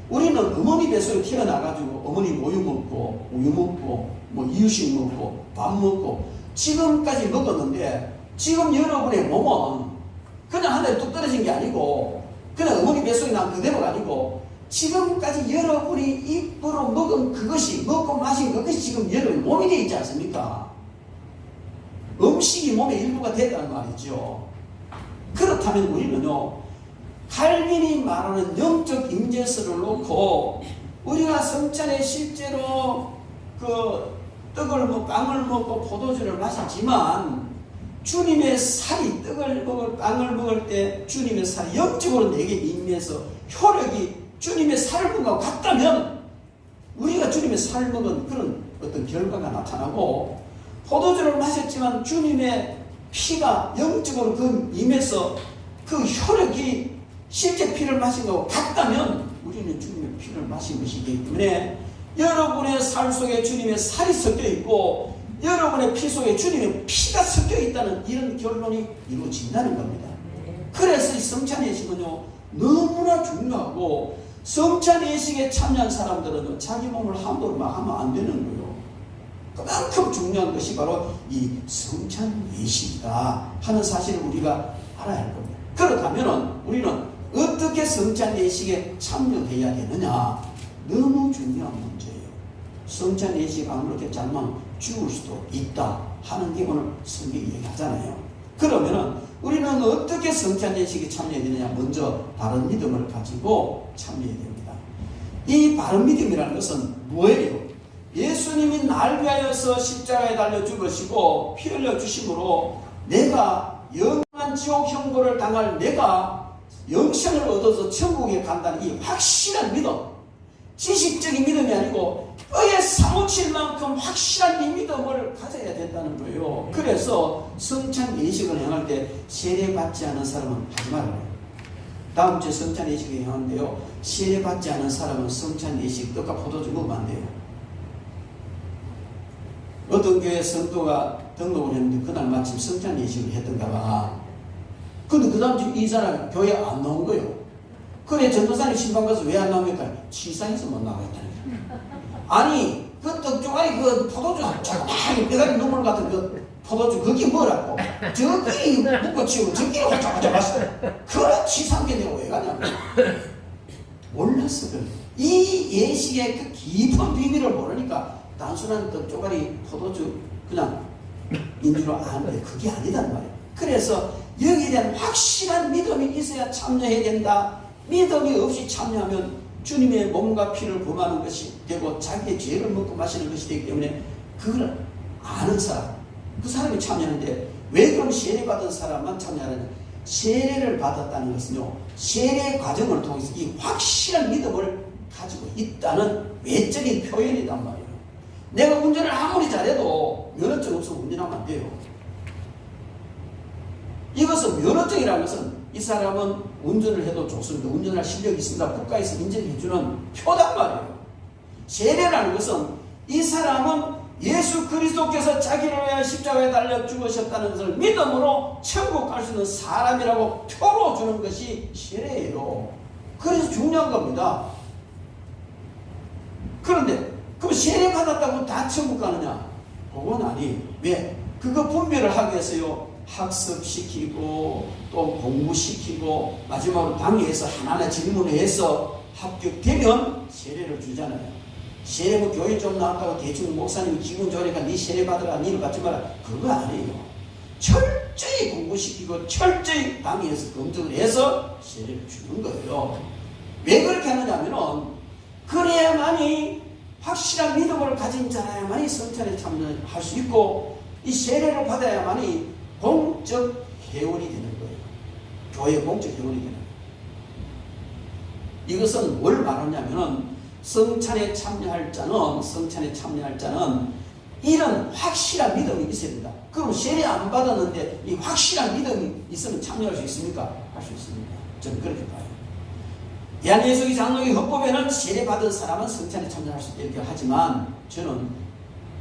우리는 어머니 뱃속에 태어나가지고 어머니 모유 먹고 우유 먹고 뭐 이유식 먹고 밥 먹고 지금까지 먹었는데 지금 여러분의 몸은 그냥 하늘에 뚝 떨어진 게 아니고 그냥 어머니 뱃속에 난 그대로가 아니고 지금까지 여러분이 입으로 먹은 그것이 먹고 마신 그것이 지금 여러분 몸이 되어 있지 않습니까? 음식이 몸의 일부가 됐다는 말이죠. 그렇다면 우리는요 칼빈이 말하는 영적 임재설을 놓고 우리가 성찬에 실제로 그 떡을 먹고 빵을 먹고 포도주를 마시지만 주님의 살이 떡을 먹을 빵을 먹을 때 주님의 살이 영적으로 내게 임해서 효력이 주님의 살을 먹은 것과 같다면 우리가 주님의 살을 먹은 그런 어떤 결과가 나타나고 포도주를 마셨지만 주님의 피가 영적으로 그 임해서 그 효력이 실제 피를 마신 것과 같다면 우리는 주님의 피를 마신 것이기 때문에 여러분의 살 속에 주님의 살이 섞여 있고 여러분의 피 속에 주님의 피가 섞여 있다는 이런 결론이 이루어진다는 겁니다. 그래서 이 성찬 예식은요 너무나 중요하고 성찬 예식에 참여한 사람들은 자기 몸을 함부로 막 하면 안 되는 거예요. 그만큼 중요한 것이 바로 이 성찬 예식이다 하는 사실을 우리가 알아야 할 겁니다. 그렇다면 우리는 어떻게 성찬 예식에 참여해야 되느냐? 너무 중요한 문제예요. 성찬 예식 안 그렇게 잘만 죽을 수도 있다 하는 게 오늘 성경이 얘기하잖아요. 그러면은 우리는 어떻게 성찬 예식에 참여해야 되느냐? 먼저 바른 믿음을 가지고 참여해야 됩니다. 이 바른 믿음이라는 것은 뭐예요? 예수님이 날 위하여서 십자가에 달려 죽으시고 피 흘려 주심으로 내가 영원한 지옥 형벌을 당할 내가 영생을 얻어서 천국에 간다는 이 확실한 믿음, 지식적인 믿음이 아니고 뼈에 사무칠 만큼 확실한 이 믿음을 가져야 된다는 거예요. 그래서 성찬 예식을 행할 때 세례받지 않은 사람은 하지 말아요. 다음 주에 성찬 예식을 행하는데요, 세례받지 않은 사람은 성찬 예식 떡과 포도주 먹으면 안 돼요. 어떤 교회 성도가 등록을 했는데 그날 마침 성찬 예식을 했던가 봐. 근데 그 다음 주 이 사람 교회 안 나온 거예요. 그래 전도사님 신방 가서 왜 안 나옵니까? 치사해서 못 나가겠다니까. 아니 그 떡조가리 그 포도주 조그마한 뼈다귀 눈물 같은 그 포도주 그게 뭐라고? 저끼리 묶어치우고 저끼리 호짝호짝 마시다. 그런 치사한 게 내가 왜 가냐고. 몰랐어. 이 예식의 그 깊은 비밀을 모르니까 단순한 떡조가리 포도주 그냥 인지로 아는데 그게 아니단 말이에요. 그래서 여기에 대한 확실한 믿음이 있어야 참여해야 된다. 믿음이 없이 참여하면 주님의 몸과 피를 범하는 것이 되고 자기의 죄를 먹고 마시는 것이 되기 때문에 그걸 아는 사람, 그 사람이 참여하는데 왜 그럼 세례받은 사람만 참여하느냐? 세례를 받았다는 것은요 세례 과정을 통해서 이 확실한 믿음을 가지고 있다는 외적인 표현이란 말이에요. 내가 운전을 아무리 잘해도 면허증 없으면 운전하면 안 돼요. 이것은 면허증이라는 것은 이 사람은 운전을 해도 좋습니다. 운전할 실력이 있습니다. 국가에서 인정해주는 표단 말이에요. 세례라는 것은 이 사람은 예수 그리스도께서 자기를 위하여 십자가에 달려 죽으셨다는 것을 믿음으로 천국 갈 수 있는 사람이라고 표로 주는 것이 세례예요. 그래서 중요한 겁니다. 그런데 그럼 세례 받았다고 다 천국 가느냐? 그건 아니. 왜? 그거 분별을 하기 위해서요. 학습시키고 또 공부시키고 마지막으로 방해해서 하나하나 질문해서 합격되면 세례를 주잖아요. 세례 뭐 교회 좀 나왔다고 대충 목사님이 기분 좋으니까 네 세례 받으라 니를 받지 마라 그거 아니에요. 철저히 공부시키고 철저히 방해해서 검증을 해서 세례를 주는 거예요. 왜 그렇게 하느냐면은 그래야만이 확실한 믿음을 가진 자야만이 성찬에 참여할 수 있고 이 세례를 받아야만이 공적 회원이 되는 거예요. 교회 공적 회원이 되는 거예요. 이것은 뭘 말하냐면은 성찬에 참여할 자는 이런 확실한 믿음이 있어야 된다. 그럼 세례 안 받았는데 이 확실한 믿음이 있으면 참여할 수 있습니까? 할 수 있습니다. 저는 그렇게 봐요. 대한예수교 장로교 헌법에는 세례 받은 사람은 성찬에 참여할 수 있게 하지만 저는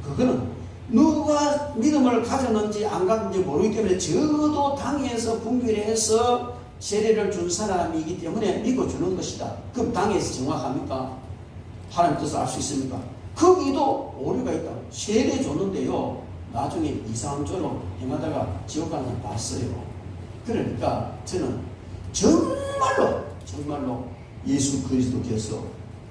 그거는 누가 믿음을 가졌는지 안 가졌는지 모르기 때문에 적어도 당에서 분별해서 세례를 준 사람이기 때문에 믿어주는 것이다. 그럼 당에서 정확합니까? 하나님 뜻을 알 수 있습니까? 거기도 오류가 있다. 세례 줬는데요. 나중에 이상한 쪽으로 행하다가 지옥 가는 사람 봤어요. 그러니까 저는 정말로 예수 그리스도께서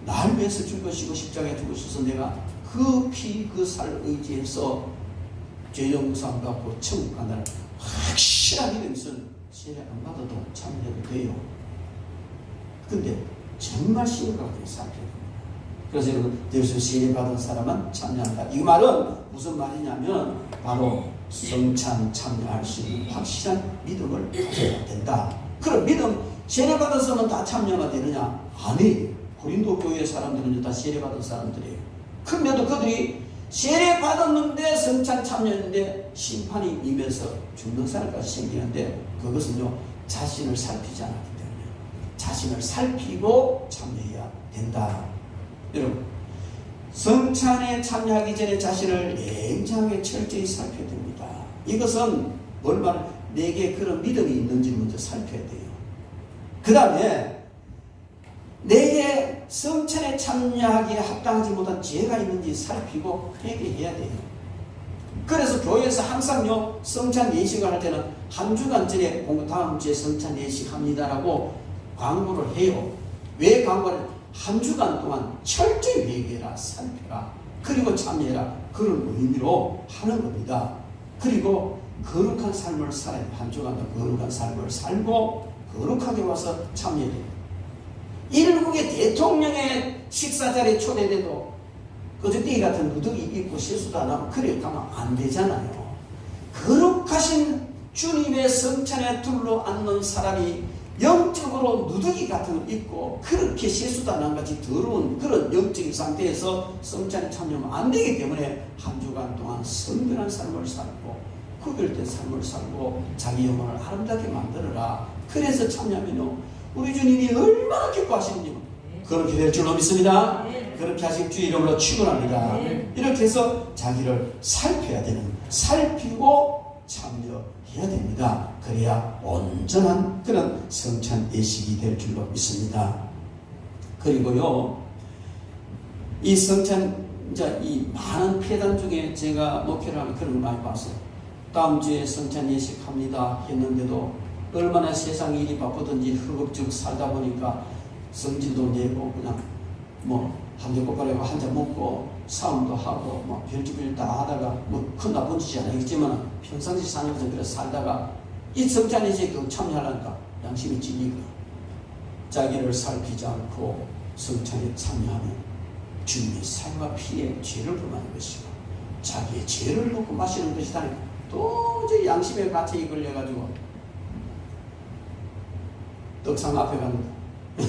날 위해서 죽으시고 십자가에 죽으셔서 내가 그 피 그 살 의지해서 죄 용서함 받고 천국 간다는 확실한 믿음이 있으면 세례 안 받아도 참여해도 돼요. 근데 정말 심각하게 살펴야 됩니다. 그래서 여러분 예수 세례 받은 사람은 참여한다. 이 말은 무슨 말이냐면 바로 성찬 참여할 수 있는 확실한 믿음을 가져야 된다. 그럼 믿음 세례 받았으면 다 참여가 되느냐? 아니, 고린도 교회 사람들은 다 세례 받은 사람들이에요. 그런데도 그들이 세례 받았는데 성찬 참여했는데 심판이 임해서 죽는 사람까지 생기는데 그것은요 자신을 살피지 않았기 때문에 자신을 살피고 참여해야 된다. 여러분 성찬에 참여하기 전에 자신을 냉정하게 철저히 살펴야 됩니다. 이것은 뭘 말해? 내게 그런 믿음이 있는지 먼저 살펴야 돼요. 그 다음에 내게 성찬에 참여하기에 합당하지 못한 죄가 있는지 살피고 회개해야 돼요. 그래서 교회에서 항상요 성찬 예식을 할 때는 한 주간 전에 다음 주에 성찬 예식 합니다라고 광고를 해요. 왜 광고를? 한 주간 동안 철저히 회개해라, 살펴라, 그리고 참여해라, 그런 의미로 하는 겁니다. 그리고 거룩한 삶을 살아야 돼요. 한 주간 동안 거룩한 삶을 살고 거룩하게 와서 참여해요. 일국의 대통령의 식사 자리에 초대돼도 거저뛰기 같은 누더기 입고 실수도 안 하고 그래 가면 안 되잖아요. 거룩하신 주님의 성찬에 둘러앉는 사람이 영적으로 누더기 같은 걸 입고 그렇게 실수도 안 한 같이 더러운 그런 영적인 상태에서 성찬에 참여하면 안 되기 때문에 한 주간 동안 성결한 삶을 살고 구별된 삶을 살고 자기 영혼을 아름답게 만들어라. 그래서 참여하면요 우리 주님이 얼마나 기뻐하시는지 그렇게 될 줄로 믿습니다. 그렇게 하신 주의 이름으로 축원합니다. 이렇게 해서 자기를 살펴야 되는, 살피고 참여해야 됩니다. 그래야 온전한 그런 성찬 예식이 될 줄로 믿습니다. 그리고요 이 성찬 이제 이 많은 폐단 중에 제가 목회를 하면 그런 걸 많이 봤어요. 다음 주에 성찬 예식합니다 했는데도 얼마나 세상 일이 바쁘든지 허겁지겁 살다 보니까 성질도 내고 그냥 뭐 한대 꼬바리고 한잔 먹고 싸움도 하고 뭐 별짓별 다 하다가 뭐 큰 나쁜 짓이 아니겠지만 평상시 사는 것은 그래 살다가 이 성찬 예식에 참여하려니까 양심이 찔리고 자기를 살피지 않고 성찬에 참여하면 주님의 살과 피에 죄를 범하는 것이고 자기의 죄를 먹고 마시는 것이다. 도저히 양심에 가책이 걸려가지고 떡상 앞에 가는데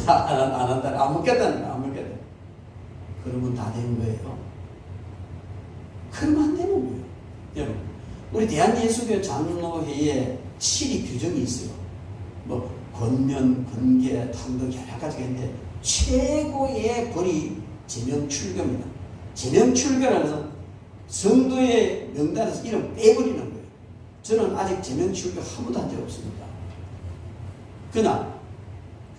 안 한다. 안 먹겠다. 그러면 다 되는 거예요. 그러면 안 되는 거예요. 여러분, 우리 대한예수교 장로회에 7위 규정이 있어요. 뭐 권면, 권계, 탕덕 여러 가지가 있는데 최고의 벌이 제명출교입니다. 제명출교라는 것은 성도의 명단에서 이름 빼버리는 거예요. 저는 아직 제명출교 한 번도 한 적 없습니다. 그러나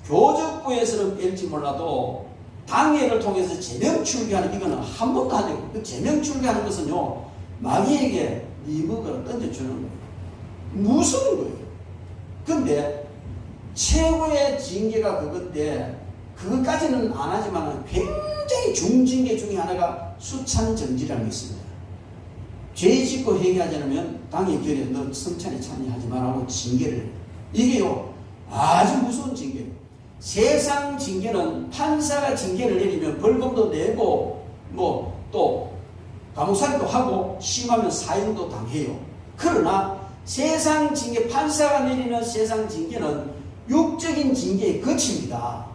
교적부에서는 뺄지 몰라도 당회를 통해서 제명 출교하는 이거는 한 번도 안 되고, 그 제명 출교하는 것은요, 마귀에게 네 먹으라 던져주는 거예요. 무서운 거예요. 근데 최고의 징계가 그건데, 그것까지는 안 하지만 굉장히 중징계 중에 하나가 수찬정지라는 게 있습니다. 죄 짓고 회개하지 않으면 당의 결에 너 성찬에 참여하지 말라고 징계를. 이게요, 아주 무서운 징계예요. 세상 징계는 판사가 징계를 내리면 벌금도 내고 뭐 또 감옥살이도 하고 심하면 사형도 당해요. 그러나 세상 징계, 판사가 내리는 세상 징계는 육적인 징계에 그칩니다.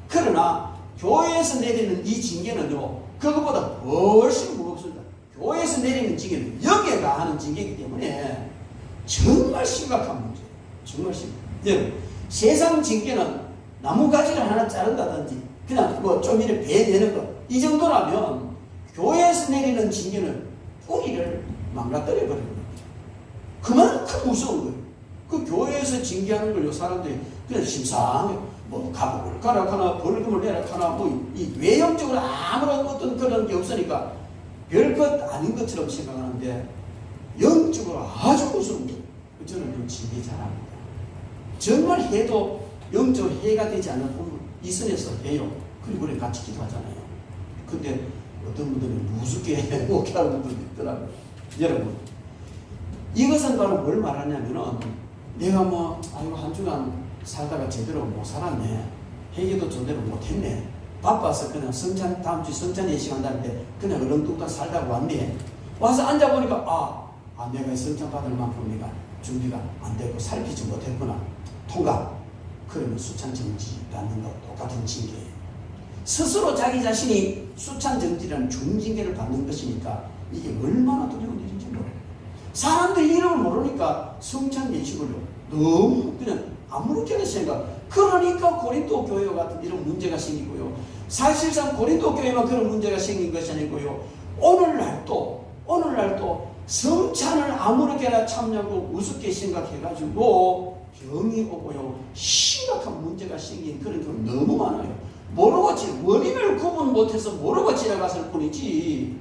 그러나 교회에서 내리는 이 징계는요, 그것보다 훨씬 무겁습니다. 교회에서 내리는 징계는 영에 가하는 징계이기 때문에 정말 심각한 문제예요. 정말 심각해요. 여러분, 세상 징계는 나무가지를 하나 자른다든지 그냥 뭐 좀 이렇게 베내는 것, 이 정도라면 교회에서 내리는 징계는 뿌리를 망가뜨려 버리는 겁니다. 그만큼 무서운 거예요. 그 교회에서 징계하는 걸요, 사람들이 그냥 심상하게 뭐 감옥을 가라 하나, 벌금을 내라 하나, 뭐 이 외형적으로 아무런 어떤 그런 게 없으니까 별것 아닌 것처럼 생각하는데 영적으로 아주 무서운 거예요. 저는 좀 징계 잘합니다. 정말 해도 영적으로 해가 되지 않는 부분 이 선에서 해요. 그리고 우리 같이 기도하잖아요. 근데 어떤 분들은 무섭게 목회하는 분들도 있더라고요. 여러분, 이것은 바로 뭘 말하냐면은 내가 뭐 아이고 한 주간 살다가 제대로 못 살았네, 회개도 제대로 못했네, 바빠서 그냥 성찬, 다음 주 성찬 예식 한다는데 그냥 얼렁뚱땅 살다가 왔네. 와서 앉아보니까 내가 성찬 받을 만큼 내가 준비가 안 되고 살피지 못했구나. 통과. 그러면 수찬정지 받는 것 똑같은 징계예요. 스스로 자기 자신이 수찬정지라는 중징계를 받는 것이니까 이게 얼마나 두려운 일인지 몰라요. 사람들이 이름을 모르니까 성찬 예식을요, 너무 그냥 아무렇게나 생각. 그러니까 고린도 교회와 같은 이런 문제가 생기고요. 사실상 고린도 교회만 그런 문제가 생긴 것이 아니고요. 오늘날도 성찬을 아무렇게나 참냐고 우습게 생각해가지고 병이 오고요, 심각한 문제가 생긴 그런 경우 너무 많아요. 모르고 원인을 구분 못해서 모르고 지나갔을 뿐이지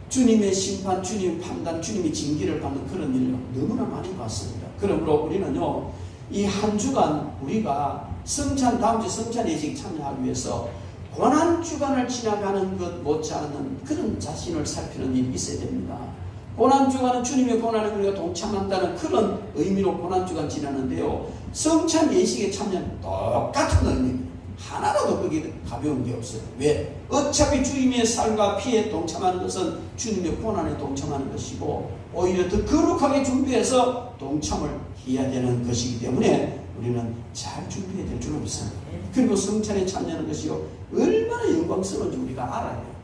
주님의 심판, 주님의 판단, 주님의 징계를 받는 그런 일을 너무나 많이 봤습니다. 그러므로 우리는요, 이 한 주간 우리가 성찬, 다음 주 성찬 예식 참여하기 위해서 고난주간을 지나가는 것 못지않은 그런 자신을 살피는 일이 있어야 됩니다. 고난주간은 주님의 고난에 우리가 동참한다는 그런 의미로 고난주간 지나는데요, 성찬 예식에 참여는 똑같은 의미입니다. 하나라도 그게 가벼운 게 없어요. 왜? 어차피 주님의 삶과 피에 동참하는 것은 주님의 고난에 동참하는 것이고 오히려 더 거룩하게 준비해서 동참을 해야 되는 것이기 때문에 우리는 잘 준비해야 될 줄 믿습니다. 그리고 성찬에 참여하는 것이요, 얼마나 영광스러운지 우리가 알아야 돼요.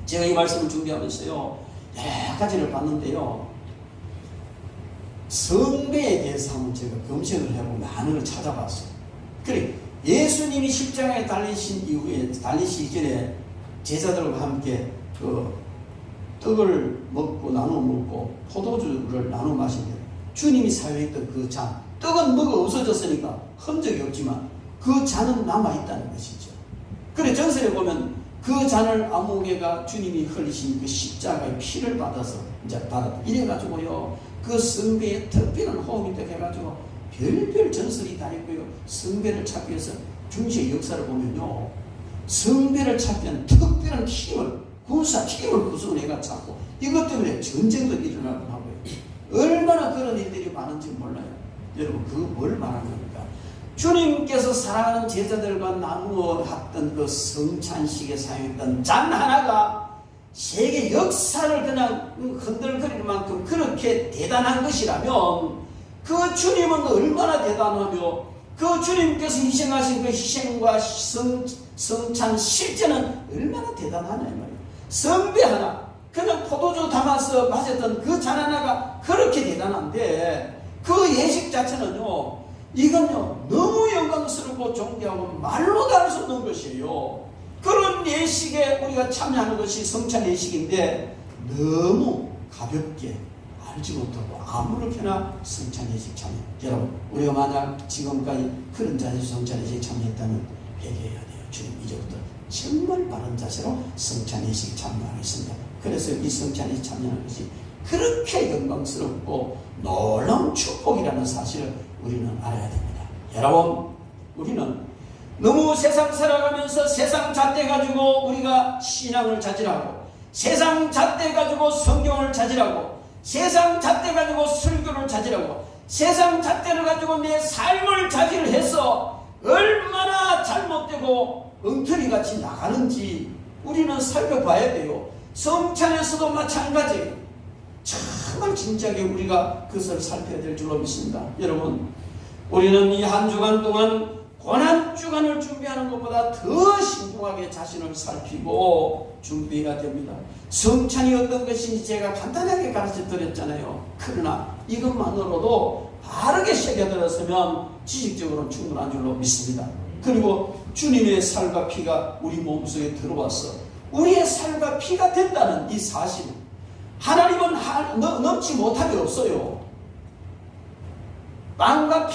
제가 이 말씀을 준비하면서요, 여러 가지를 봤는데요, 성배에 대해서 한번 제가 검색을 해보고 많은 걸 찾아봤어요. 그래, 예수님이 십자가에 달리신 이후에, 달리시기 전에 제자들과 함께 그 떡을 먹고 나눠 먹고 포도주를 나눠 마시는데 주님이 사용했던 그 잔, 떡은 먹어 없어졌으니까 흔적이 없지만 그 잔은 남아있다는 것이죠. 그래, 전설에 보면 그 잔을 아무개가 주님이 흘리신 그 십자가의 피를 받아서 이제 받았다. 이래가지고요, 그 성배에 특별한 호흡이 딱 해가지고 별별 전설이 다 있고요. 성배를 찾기 위해서 중시의 역사를 보면요, 성배를 찾기 위한 특별한 힘을, 군사 힘을 구성해가 찾고 이것 때문에 전쟁도 일어나고 하고요. 얼마나 그런 일들이 많은지 몰라요. 여러분, 그거 뭘 말하는 겁니까? 주님께서 사랑하는 제자들과 나누어 했던 그 성찬식에 사용했던 잔 하나가 세계 역사를 그냥 흔들거릴 만큼 그렇게 대단한 것이라면 그 주님은 얼마나 대단하며 그 주님께서 희생하신 그 희생과 성찬 실제는 얼마나 대단하냐 이 말이에요. 성배 하나, 그냥 포도주 담아서 마셨던 그 잔 하나가 그렇게 대단한데 그 예식 자체는요, 이건요 너무 영광스럽고 존귀하고 말로도 알 수 없는 것이에요. 그런 예식에 우리가 참여하는 것이 성찬 예식인데 너무 가볍게 알지 못하고 아무렇게나 성찬 예식 참여. 여러분, 우리가 만약 지금까지 그런 자리에서 성찬 예식 참여했다면 회개해야 돼요. 주님 이제부터 정말 바른 자세로 성찬 예식에 참여하겠습니다. 그래서 이 성찬 예식에 참여하는 것이 그렇게 영광스럽고 놀라운 축복이라는 사실을 우리는 알아야 됩니다. 여러분, 우리는 너무 세상 살아가면서 세상 잣대 가지고 우리가 신앙을 자질하고, 세상 잣대 가지고 성경을 자질하고, 세상 잣대 가지고 설교를 자질하고, 세상 잣대를 가지고 내 삶을 자질해서 얼마나 잘못되고 엉터리같이 나가는지 우리는 살펴봐야 돼요. 성찬에서도 마찬가지예요. 정말 진지하게 우리가 그것을 살펴야 될 줄로 믿습니다. 여러분, 우리는 이 한 주간 동안 고난주간을 준비하는 것보다 더 신중하게 자신을 살피고 준비해야 됩니다. 성찬이 어떤 것인지 제가 간단하게 가르쳐 드렸잖아요. 그러나 이것만으로도 바르게 새겨들었으면 지식적으로는 충분한 줄로 믿습니다. 그리고 주님의 살과 피가 우리 몸속에 들어와서 우리의 살과 피가 된다는 이 사실, 하나님은 넘지 못함이 없어요. 빵과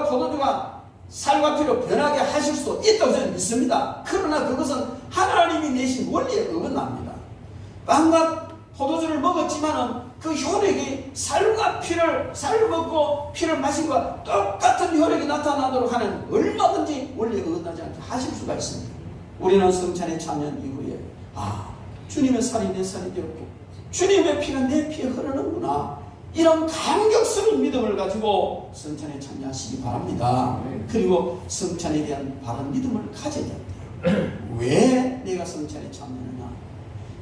포도주가 살과 피로 변하게 하실 수 있다고 저는 믿습니다. 그러나 그것은 하나님이 내신 원리에 어긋납니다. 빵과 포도주를 먹었지만은 그 효력이 쌀을 먹고 피를 마신 것과 똑같은 효력이 나타나도록 하는 얼마든지 원리에 어긋나지 않게 하실 수가 있습니다. 우리는 성찬에 참여한 이후에 주님의 살이 내 살이 되었고 주님의 피가 내 피에 흐르는구나, 이런 감격스러운 믿음을 가지고 성찬에 참여하시기 바랍니다. 그리고 성찬에 대한 바른 믿음을 가져야 됩니다. 왜 내가 성찬에 참여하느냐?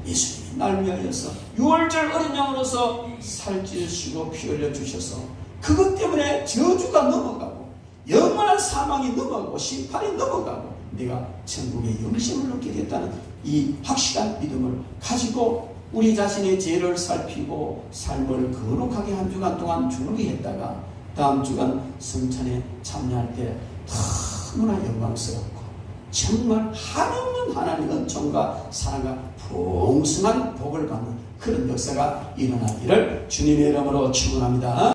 예수님이 날 위하여서 6월절 어린 양으로서 살찌우시고 피 흘려 주셔서 그것 때문에 저주가 넘어가고 영원한 사망이 넘어가고 심판이 넘어가고 내가 천국의 영생을 얻게 됐다는 이 확실한 믿음을 가지고 우리 자신의 죄를 살피고 삶을 거룩하게 한 주간 동안 준비했다가 다음 주간 성찬에 참여할 때 너무나 영광스럽고 정말 한없는 하나님의 은총과 사랑과 풍성한 복을 받는 그런 역사가 일어나기를 주님의 이름으로 축원합니다.